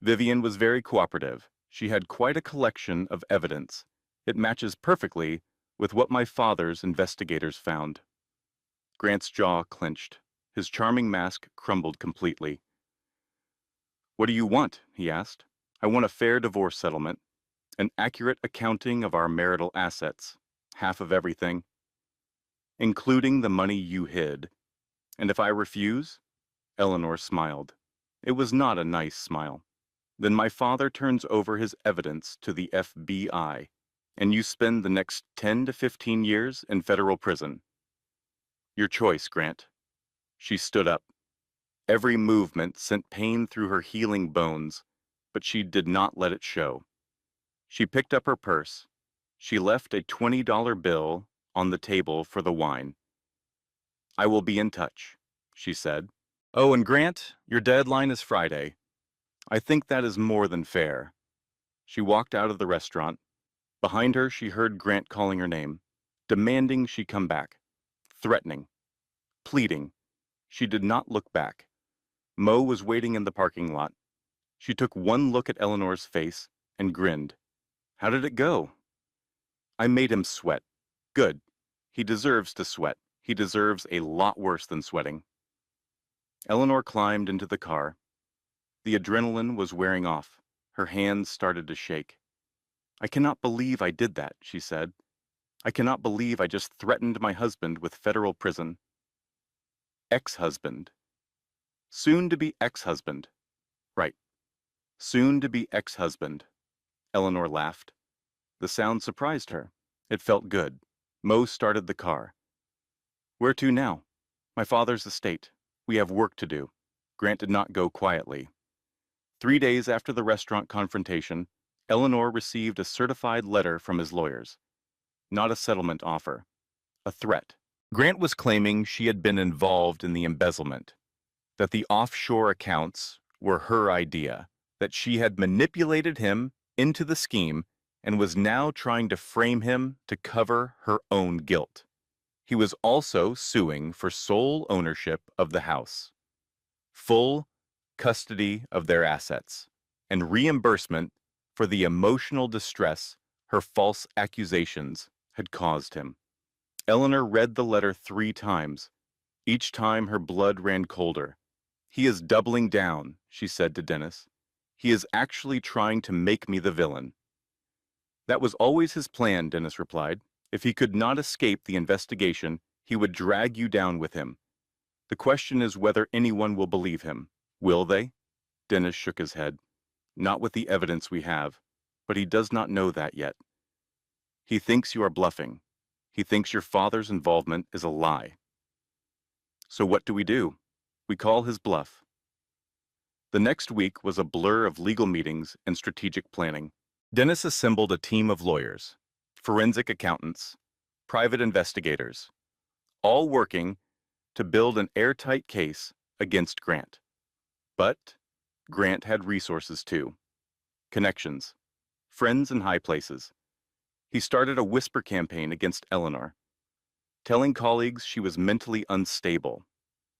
Vivian was very cooperative. She had quite a collection of evidence. It matches perfectly with what my father's investigators found. Grant's jaw clenched. His charming mask crumbled completely. What do you want? He asked. I want a fair divorce settlement, an accurate accounting of our marital assets, half of everything, including the money you hid. And if I refuse? Eleanor smiled. It was not a nice smile. Then my father turns over his evidence to the FBI, and you spend the next 10 to 15 years in federal prison. Your choice, Grant. She stood up. Every movement sent pain through her healing bones, but she did not let it show. She picked up her purse. She left a $20 bill on the table for the wine. I will be in touch, she said. Oh, and Grant, your deadline is Friday. I think that is more than fair. She walked out of the restaurant. Behind her, she heard Grant calling her name, demanding she come back, threatening, pleading. She did not look back. Mo was waiting in the parking lot. She took one look at Eleanor's face and grinned. How did it go? I made him sweat. Good. He deserves to sweat. He deserves a lot worse than sweating. Eleanor climbed into the car. The adrenaline was wearing off. Her hands started to shake. I cannot believe I did that, she said. I cannot believe I just threatened my husband with federal prison. Ex-husband. Soon-to-be ex-husband. Right. Soon-to-be ex-husband. Eleanor laughed. The sound surprised her. It felt good. Mo started the car. Where to now? My father's estate. We have work to do. Grant did not go quietly. 3 days after the restaurant confrontation, Eleanor received a certified letter from his lawyers. Not a settlement offer. A threat. Grant was claiming she had been involved in the embezzlement, that the offshore accounts were her idea, that she had manipulated him into the scheme and was now trying to frame him to cover her own guilt. He was also suing for sole ownership of the house, full custody of their assets, and reimbursement for the emotional distress her false accusations had caused him. Eleanor read the letter 3 times. Each time her blood ran colder. "He is doubling down," she said to Dennis. "He is actually trying to make me the villain." "That was always his plan," Dennis replied. "If he could not escape the investigation, he would drag you down with him. The question is whether anyone will believe him. Will they?" Dennis shook his head. "Not with the evidence we have, but he does not know that yet. He thinks you are bluffing. He thinks your father's involvement is a lie. So what do? We call his bluff." The next week was a blur of legal meetings and strategic planning. Dennis assembled a team of lawyers, forensic accountants, private investigators, all working to build an airtight case against Grant. But Grant had resources too. Connections, friends in high places. He started a whisper campaign against Eleanor, telling colleagues she was mentally unstable,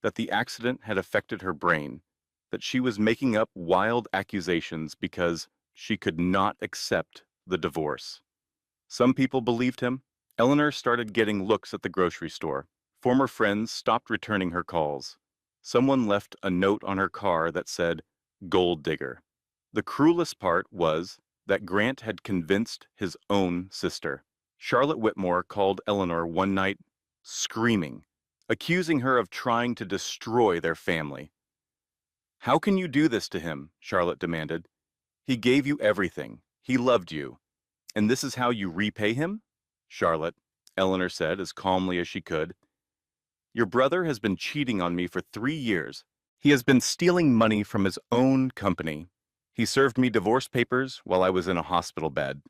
that the accident had affected her brain, that she was making up wild accusations because she could not accept the divorce. Some people believed him. Eleanor started getting looks at the grocery store. Former friends stopped returning her calls. Someone left a note on her car that said, "Gold digger." The cruelest part was that Grant had convinced his own sister. Charlotte Whitmore called Eleanor one night, screaming, accusing her of trying to destroy their family. "How can you do this to him?" Charlotte demanded. "He gave you everything. He loved you. And this is how you repay him?" "Charlotte," Eleanor said as calmly as she could, "your brother has been cheating on me for 3 years. He has been stealing money from his own company. He served me divorce papers while I was in a hospital bed.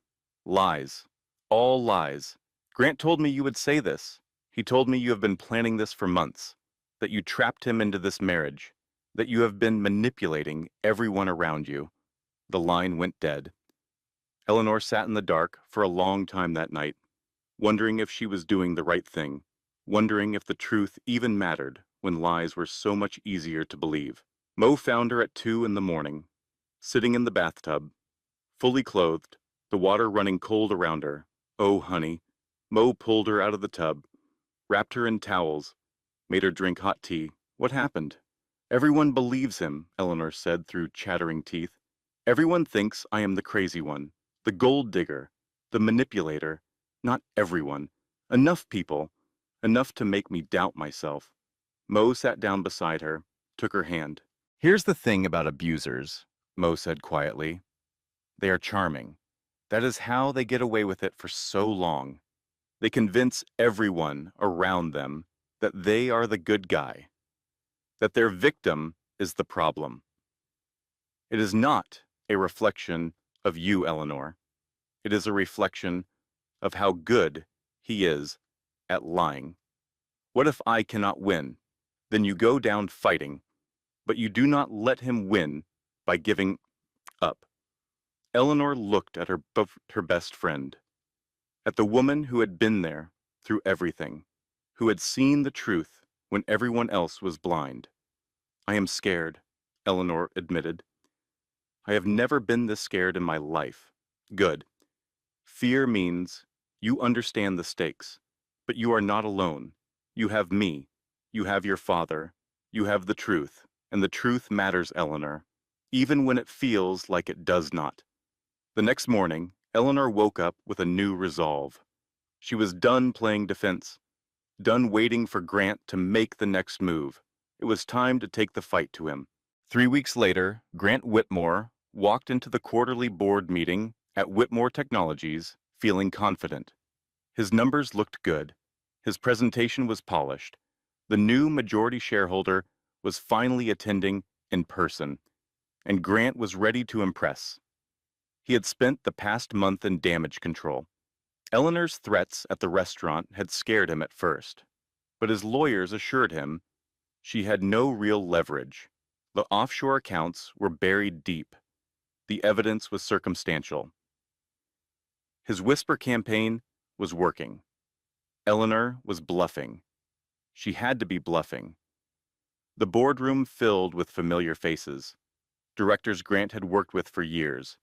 Lies. All lies. Grant told me you would say this. He told me you have been planning this for months, that you trapped him into this marriage, that you have been manipulating everyone around you." The line went dead. Eleanor sat in the dark for a long time that night, wondering if she was doing the right thing, wondering if the truth even mattered when lies were so much easier to believe. Mo found her at 2 in the morning, sitting in the bathtub, fully clothed, the water running cold around her. "Oh, honey." Mo pulled her out of the tub, wrapped her in towels, made her drink hot tea. "What happened?" "Everyone believes him," Eleanor said through chattering teeth. "Everyone thinks I am the crazy one, the gold digger, the manipulator. Not everyone. Enough people. Enough to make me doubt myself." Mo sat down beside her, took her hand. "Here's the thing about abusers," Mo said quietly. "They are charming. That is how they get away with it for so long. They convince everyone around them that they are the good guy, that their victim is the problem. It is not a reflection of you, Eleanor. It is a reflection of how good he is at lying. What if I cannot win? Then you go down fighting, but you do not let him win by giving up." Eleanor looked at her best friend, at the woman who had been there through everything, who had seen the truth when everyone else was blind. "I am scared," Eleanor admitted. "I have never been this scared in my life." "Good. Fear means you understand the stakes, but you are not alone. You have me. You have your father. You have the truth, and the truth matters, Eleanor, even when it feels like it does not." The next morning, Eleanor woke up with a new resolve. She was done playing defense, done waiting for Grant to make the next move. It was time to take the fight to him. 3 weeks later, Grant Whitmore walked into the quarterly board meeting at Whitmore Technologies feeling confident. His numbers looked good. His presentation was polished. The new majority shareholder was finally attending in person, and Grant was ready to impress. He had spent the past month in damage control. Eleanor's threats at the restaurant had scared him at first, but his lawyers assured him she had no real leverage. The offshore accounts were buried deep. The evidence was circumstantial. His whisper campaign was working. Eleanor was bluffing. She had to be bluffing. The boardroom filled with familiar faces. directors Grant had worked with for years,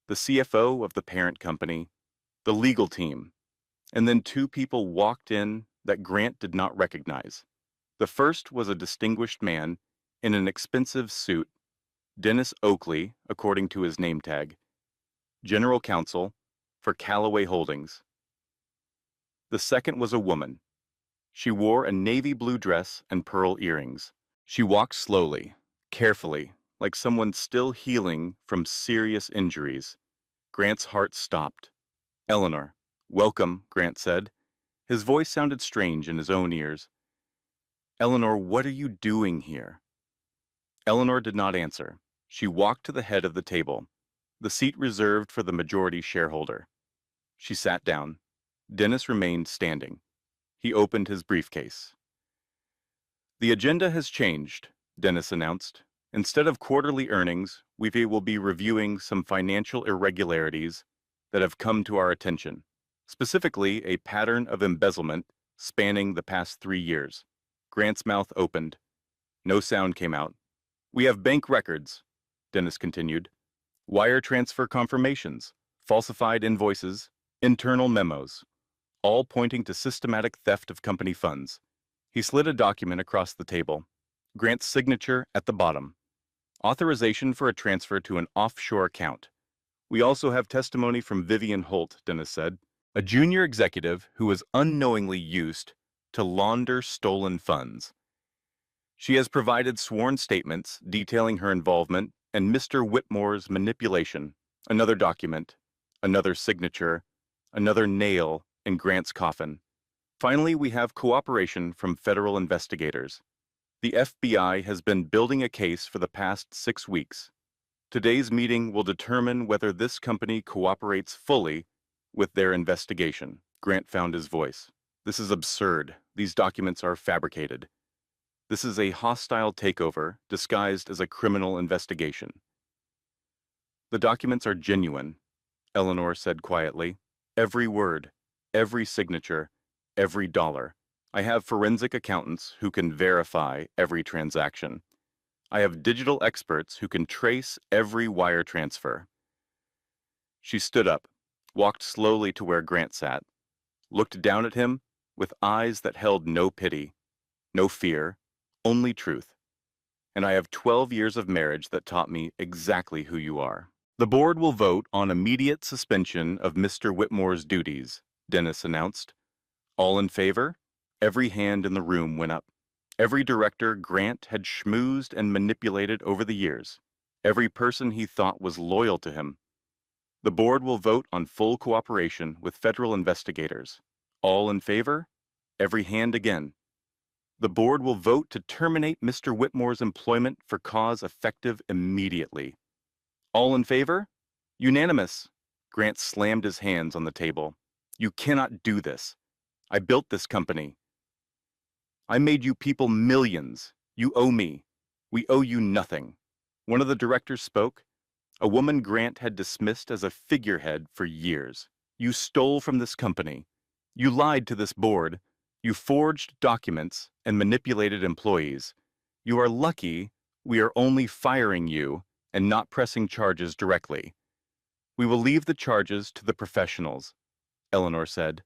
the CFO of the parent company, the legal team, and then two people walked in that Grant did not recognize. The first was a distinguished man in an expensive suit, Dennis Oakley, according to his name tag, general counsel for Callaway Holdings. The second was a woman. She wore a navy blue dress and pearl earrings. She walked slowly, carefully, like someone still healing from serious injuries. Grant's heart stopped. "Eleanor, welcome," Grant said. His voice sounded strange in his own ears. "Eleanor, what are you doing here?" Eleanor did not answer. She walked to the head of the table, the seat reserved for the majority shareholder. She sat down. Dennis remained standing. He opened his briefcase. "The agenda has changed," Dennis announced. "Instead of quarterly earnings, we will be reviewing some financial irregularities that have come to our attention, specifically a pattern of embezzlement spanning the past 3 years." Grant's mouth opened. No sound came out. "We have bank records," Dennis continued, "wire transfer confirmations, falsified invoices, internal memos, all pointing to systematic theft of company funds." He slid a document across the table. Grant's signature at the bottom. "Authorization for a transfer to an offshore account." "We also have testimony from Vivian Holt," Dennis said, "a junior executive who was unknowingly used to launder stolen funds. She has provided sworn statements detailing her involvement and Mr. Whitmore's manipulation." Another document, another signature, another nail in Grant's coffin. "Finally, we have cooperation from federal investigators. The FBI has been building a case for the past 6 weeks. Today's meeting will determine whether this company cooperates fully with their investigation." Grant found his voice. "This is absurd. These documents are fabricated. This is a hostile takeover disguised as a criminal investigation." "The documents are genuine," Eleanor said quietly. "Every word, every signature, every dollar. I have forensic accountants who can verify every transaction. I have digital experts who can trace every wire transfer." She stood up, walked slowly to where Grant sat, looked down at him with eyes that held no pity, no fear, only truth. "And I have 12 years of marriage that taught me exactly who you are." "The board will vote on immediate suspension of Mr. Whitmore's duties," Dennis announced. "All in favor?" Every hand in the room went up. Every director Grant had schmoozed and manipulated over the years. Every person he thought was loyal to him. "The board will vote on full cooperation with federal investigators." All in favor? Every hand again. "The board will vote to terminate Mr. Whitmore's employment for cause effective immediately." All in favor? Unanimous. Grant slammed his hands on the table. "You cannot do this. I built this company. I made you people millions. You owe me. We owe you nothing." One of the directors spoke, a woman Grant had dismissed as a figurehead for years. "You stole from this company. You lied to this board. You forged documents and manipulated employees. You are lucky we are only firing you and not pressing charges directly. We will leave the charges to the professionals," Eleanor said.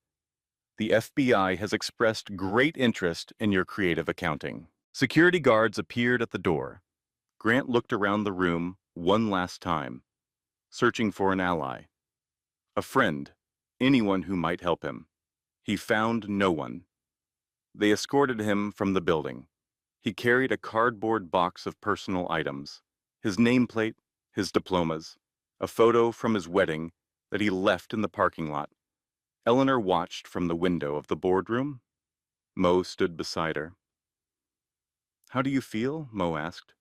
"The FBI has expressed great interest in your creative accounting." Security guards appeared at the door. Grant looked around the room one last time, searching for an ally, a friend, anyone who might help him. He found no one. They escorted him from the building. He carried a cardboard box of personal items, his nameplate, his diplomas, a photo from his wedding that he left in the parking lot. Eleanor watched from the window of the boardroom. Mo stood beside her. "How do you feel?" Mo asked.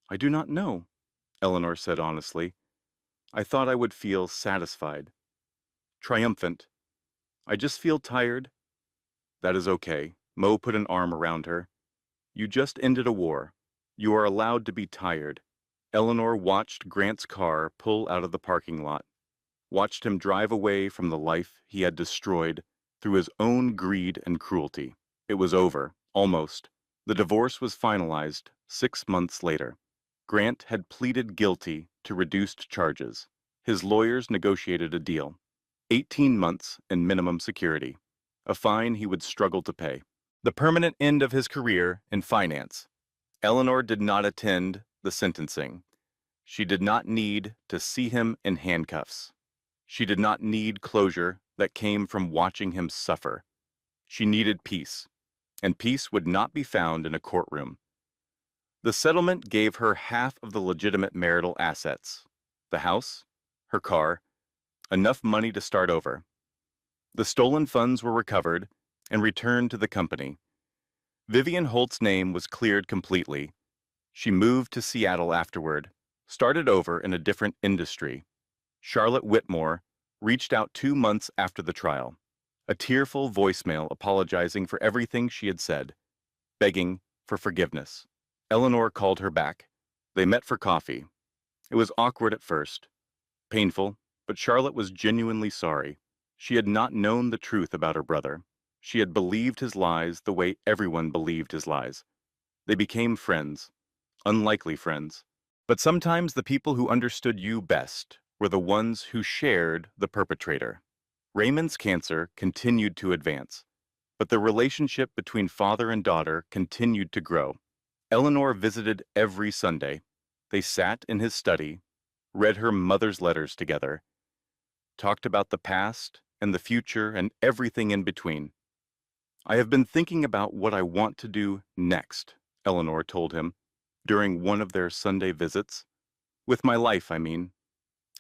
"I do not know," Eleanor said honestly. "I thought I would feel satisfied, triumphant. I just feel tired." "That is okay." Mo put an arm around her. "You just ended a war. You are allowed to be tired." Eleanor watched Grant's car pull out of the parking lot, watched him drive away from the life he had destroyed through his own greed and cruelty. It was over, almost. The divorce was finalized 6 months later. Grant had pleaded guilty to reduced charges. His lawyers negotiated a deal. 18 months in minimum security, a fine he would struggle to pay. The permanent end of his career in finance. Eleanor did not attend the sentencing. She did not need to see him in handcuffs. She did not need closure that came from watching him suffer. She needed peace, and peace would not be found in a courtroom. The settlement gave her half of the legitimate marital assets, the house, her car, enough money to start over. The stolen funds were recovered and returned to the company. Vivian Holt's name was cleared completely. She moved to Seattle afterward, started over in a different industry. Charlotte Whitmore reached out 2 months after the trial, a tearful voicemail apologizing for everything she had said, begging for forgiveness. Eleanor called her back. They met for coffee. It was awkward at first, painful, but Charlotte was genuinely sorry. She had not known the truth about her brother. She had believed his lies the way everyone believed his lies. They became friends, unlikely friends. But sometimes the people who understood you best were the ones who shared the perpetrator. Raymond's cancer continued to advance, but the relationship between father and daughter continued to grow. Eleanor visited every Sunday. They sat in his study, read her mother's letters together, talked about the past and the future and everything in between. "I have been thinking about what I want to do next," Eleanor told him during one of their Sunday visits. "With my life, I mean.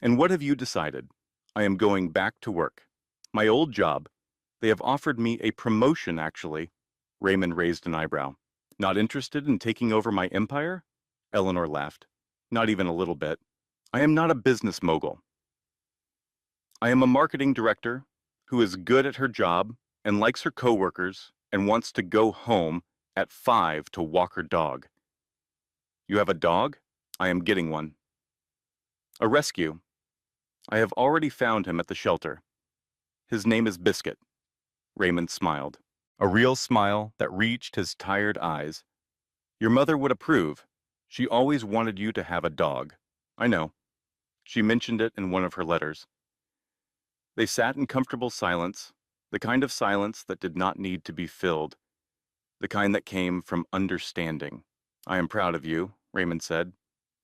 And what have you decided?" "I am going back to work. My old job. They have offered me a promotion, actually." Raymond raised an eyebrow. "Not interested in taking over my empire?" Eleanor laughed. "Not even a little bit. I am not a business mogul. I am a marketing director who is good at her job and likes her coworkers and wants to go home at 5 to walk her dog." "You have a dog?" "I am getting one. A rescue. I have already found him at the shelter. His name is Biscuit." Raymond smiled, a real smile that reached his tired eyes. "Your mother would approve. She always wanted you to have a dog." "I know. She mentioned it in one of her letters." They sat in comfortable silence, the kind of silence that did not need to be filled, the kind that came from understanding. "I am proud of you," Raymond said.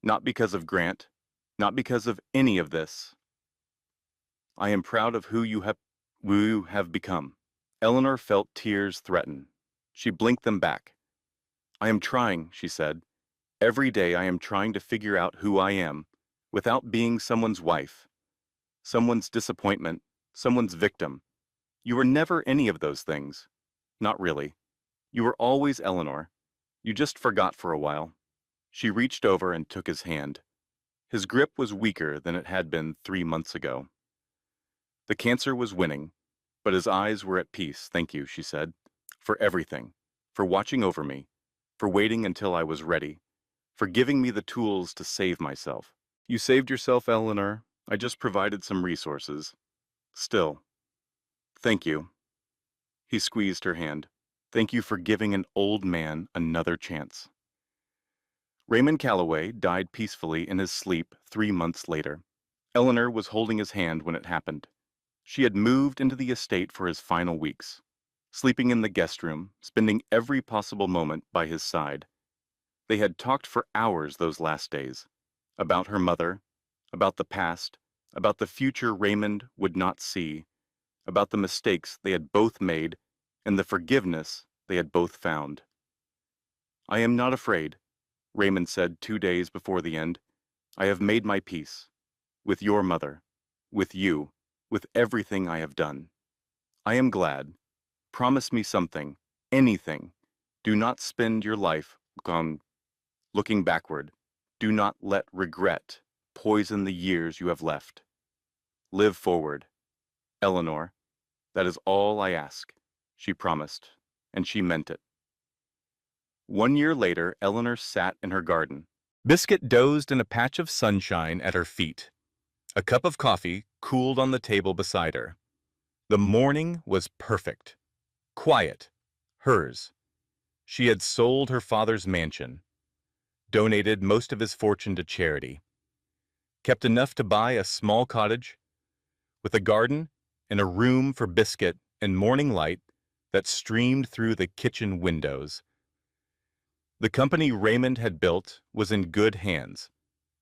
"Not because of Grant, not because of any of this. I am proud of who you have become." Eleanor felt tears threaten. She blinked them back. "I am trying," she said. "Every day I am trying to figure out who I am, without being someone's wife, someone's disappointment, someone's victim. You were never any of those things. Not really. You were always Eleanor. You just forgot for a while." She reached over and took his hand. His grip was weaker than it had been 3 months ago. The cancer was winning, but his eyes were at peace. "Thank you," she said, "for everything, for watching over me, for waiting until I was ready, for giving me the tools to save myself." "You saved yourself, Eleanor. I just provided some resources. Still, thank you." He squeezed her hand. "Thank you for giving an old man another chance." Raymond Calloway died peacefully in his sleep 3 months later. Eleanor was holding his hand when it happened. She had moved into the estate for his final weeks, sleeping in the guest room, spending every possible moment by his side. They had talked for hours those last days, about her mother, about the past, about the future Raymond would not see, about the mistakes they had both made and the forgiveness they had both found. "I am not afraid," Raymond said 2 days before the end. "I have made my peace. With your mother. With you. With everything I have done. I am glad. Promise me something. Anything. Do not spend your life looking backward. Do not let regret poison the years you have left. Live forward. Eleanor, that is all I ask," she promised, and she meant it. 1 year later, Eleanor sat in her garden. Biscuit dozed in a patch of sunshine at her feet. A cup of coffee cooled on the table beside her. The morning was perfect. Quiet. Hers. She had sold her father's mansion. donated most of his fortune to charity, kept enough to buy a small cottage with a garden and a room for Biscuit and morning light that streamed through the kitchen windows. The company Raymond had built was in good hands.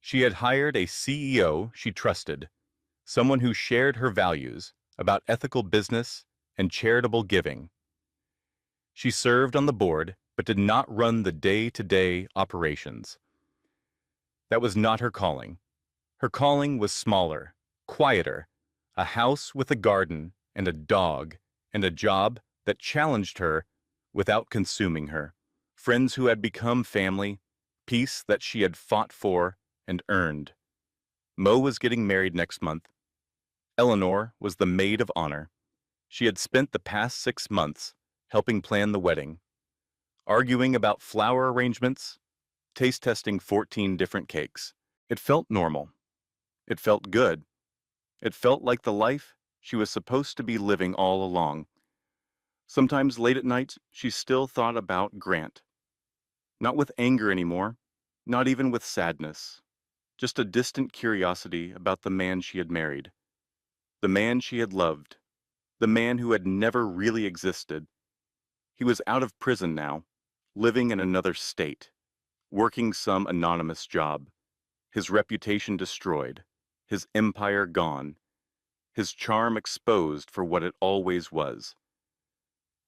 She had hired a CEO she trusted, someone who shared her values about ethical business and charitable giving. She served on the board, but did not run the day-to-day operations. That was not her calling. Her calling was smaller, quieter, a house with a garden and a dog, and a job that challenged her without consuming her. Friends who had become family, peace that she had fought for and earned. Mo was getting married next month. Eleanor was the maid of honor. She had spent the past 6 months helping plan the wedding, arguing about flower arrangements, taste testing 14 different cakes. It felt normal. It felt good. It felt like the life she was supposed to be living all along. Sometimes late at night, she still thought about Grant. Not with anger anymore, not even with sadness, just a distant curiosity about the man she had married, the man she had loved, the man who had never really existed. He was out of prison now, living in another state, working some anonymous job, his reputation destroyed, his empire gone, his charm exposed for what it always was.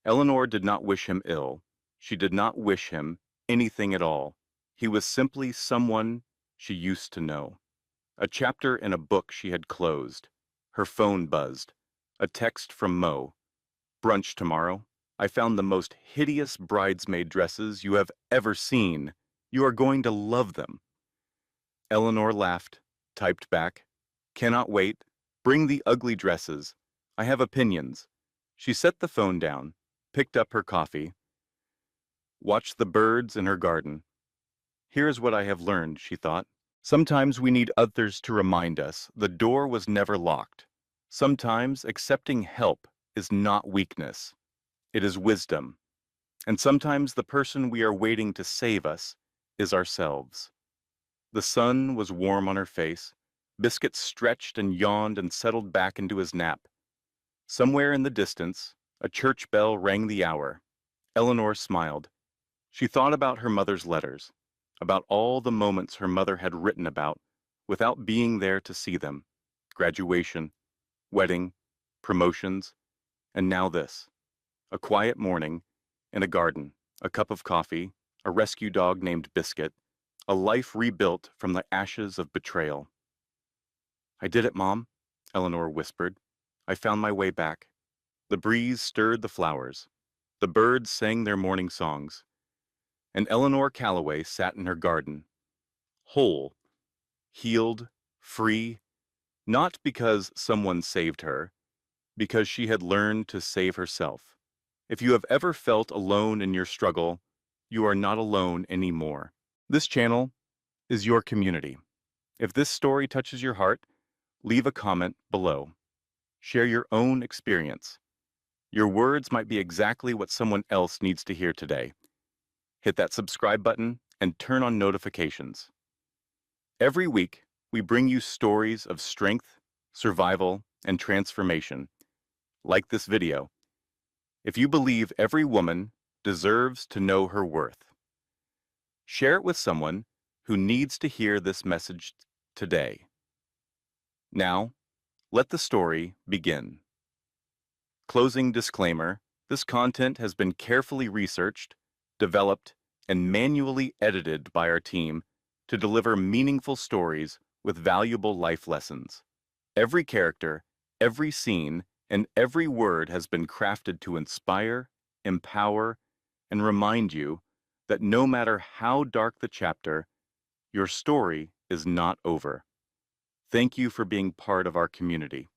Eleanor did not wish him ill. She did not wish him anything at all. He was simply someone she used to know. A chapter in a book she had closed. Her phone buzzed. A text from Mo. Brunch tomorrow. I found the most hideous bridesmaid dresses you have ever seen. You are going to love them. Eleanor laughed, typed back. Cannot wait. Bring the ugly dresses. I have opinions. She set the phone down, picked up her coffee, watched the birds in her garden. Here's what I have learned, she thought. Sometimes we need others to remind us the door was never locked. Sometimes accepting help is not weakness. It is wisdom. And sometimes the person we are waiting to save us is ourselves. The sun was warm on her face. Biscuit stretched and yawned and settled back into his nap. Somewhere in the distance, a church bell rang the hour. Eleanor smiled. She thought about her mother's letters, about all the moments her mother had written about without being there to see them. Graduation, wedding, promotions, and now this. A quiet morning in a garden, a cup of coffee, a rescue dog named Biscuit, a life rebuilt from the ashes of betrayal. I did it, Mom, Eleanor whispered. I found my way back. The breeze stirred the flowers. The birds sang their morning songs. And Eleanor Calloway sat in her garden, whole, healed, free, not because someone saved her, because she had learned to save herself. If you have ever felt alone in your struggle, you are not alone anymore. This channel is your community. If this story touches your heart, leave a comment below. Share your own experience. Your words might be exactly what someone else needs to hear today. Hit that subscribe button and turn on notifications. Every week, we bring you stories of strength, survival, and transformation, like this video. If you believe every woman deserves to know her worth, share it with someone who needs to hear this message today. Now, let the story begin. Closing disclaimer: this content has been carefully researched, developed, and manually edited by our team to deliver meaningful stories with valuable life lessons. Every character, every scene, and every word has been crafted to inspire, empower, and remind you that no matter how dark the chapter, your story is not over. Thank you for being part of our community.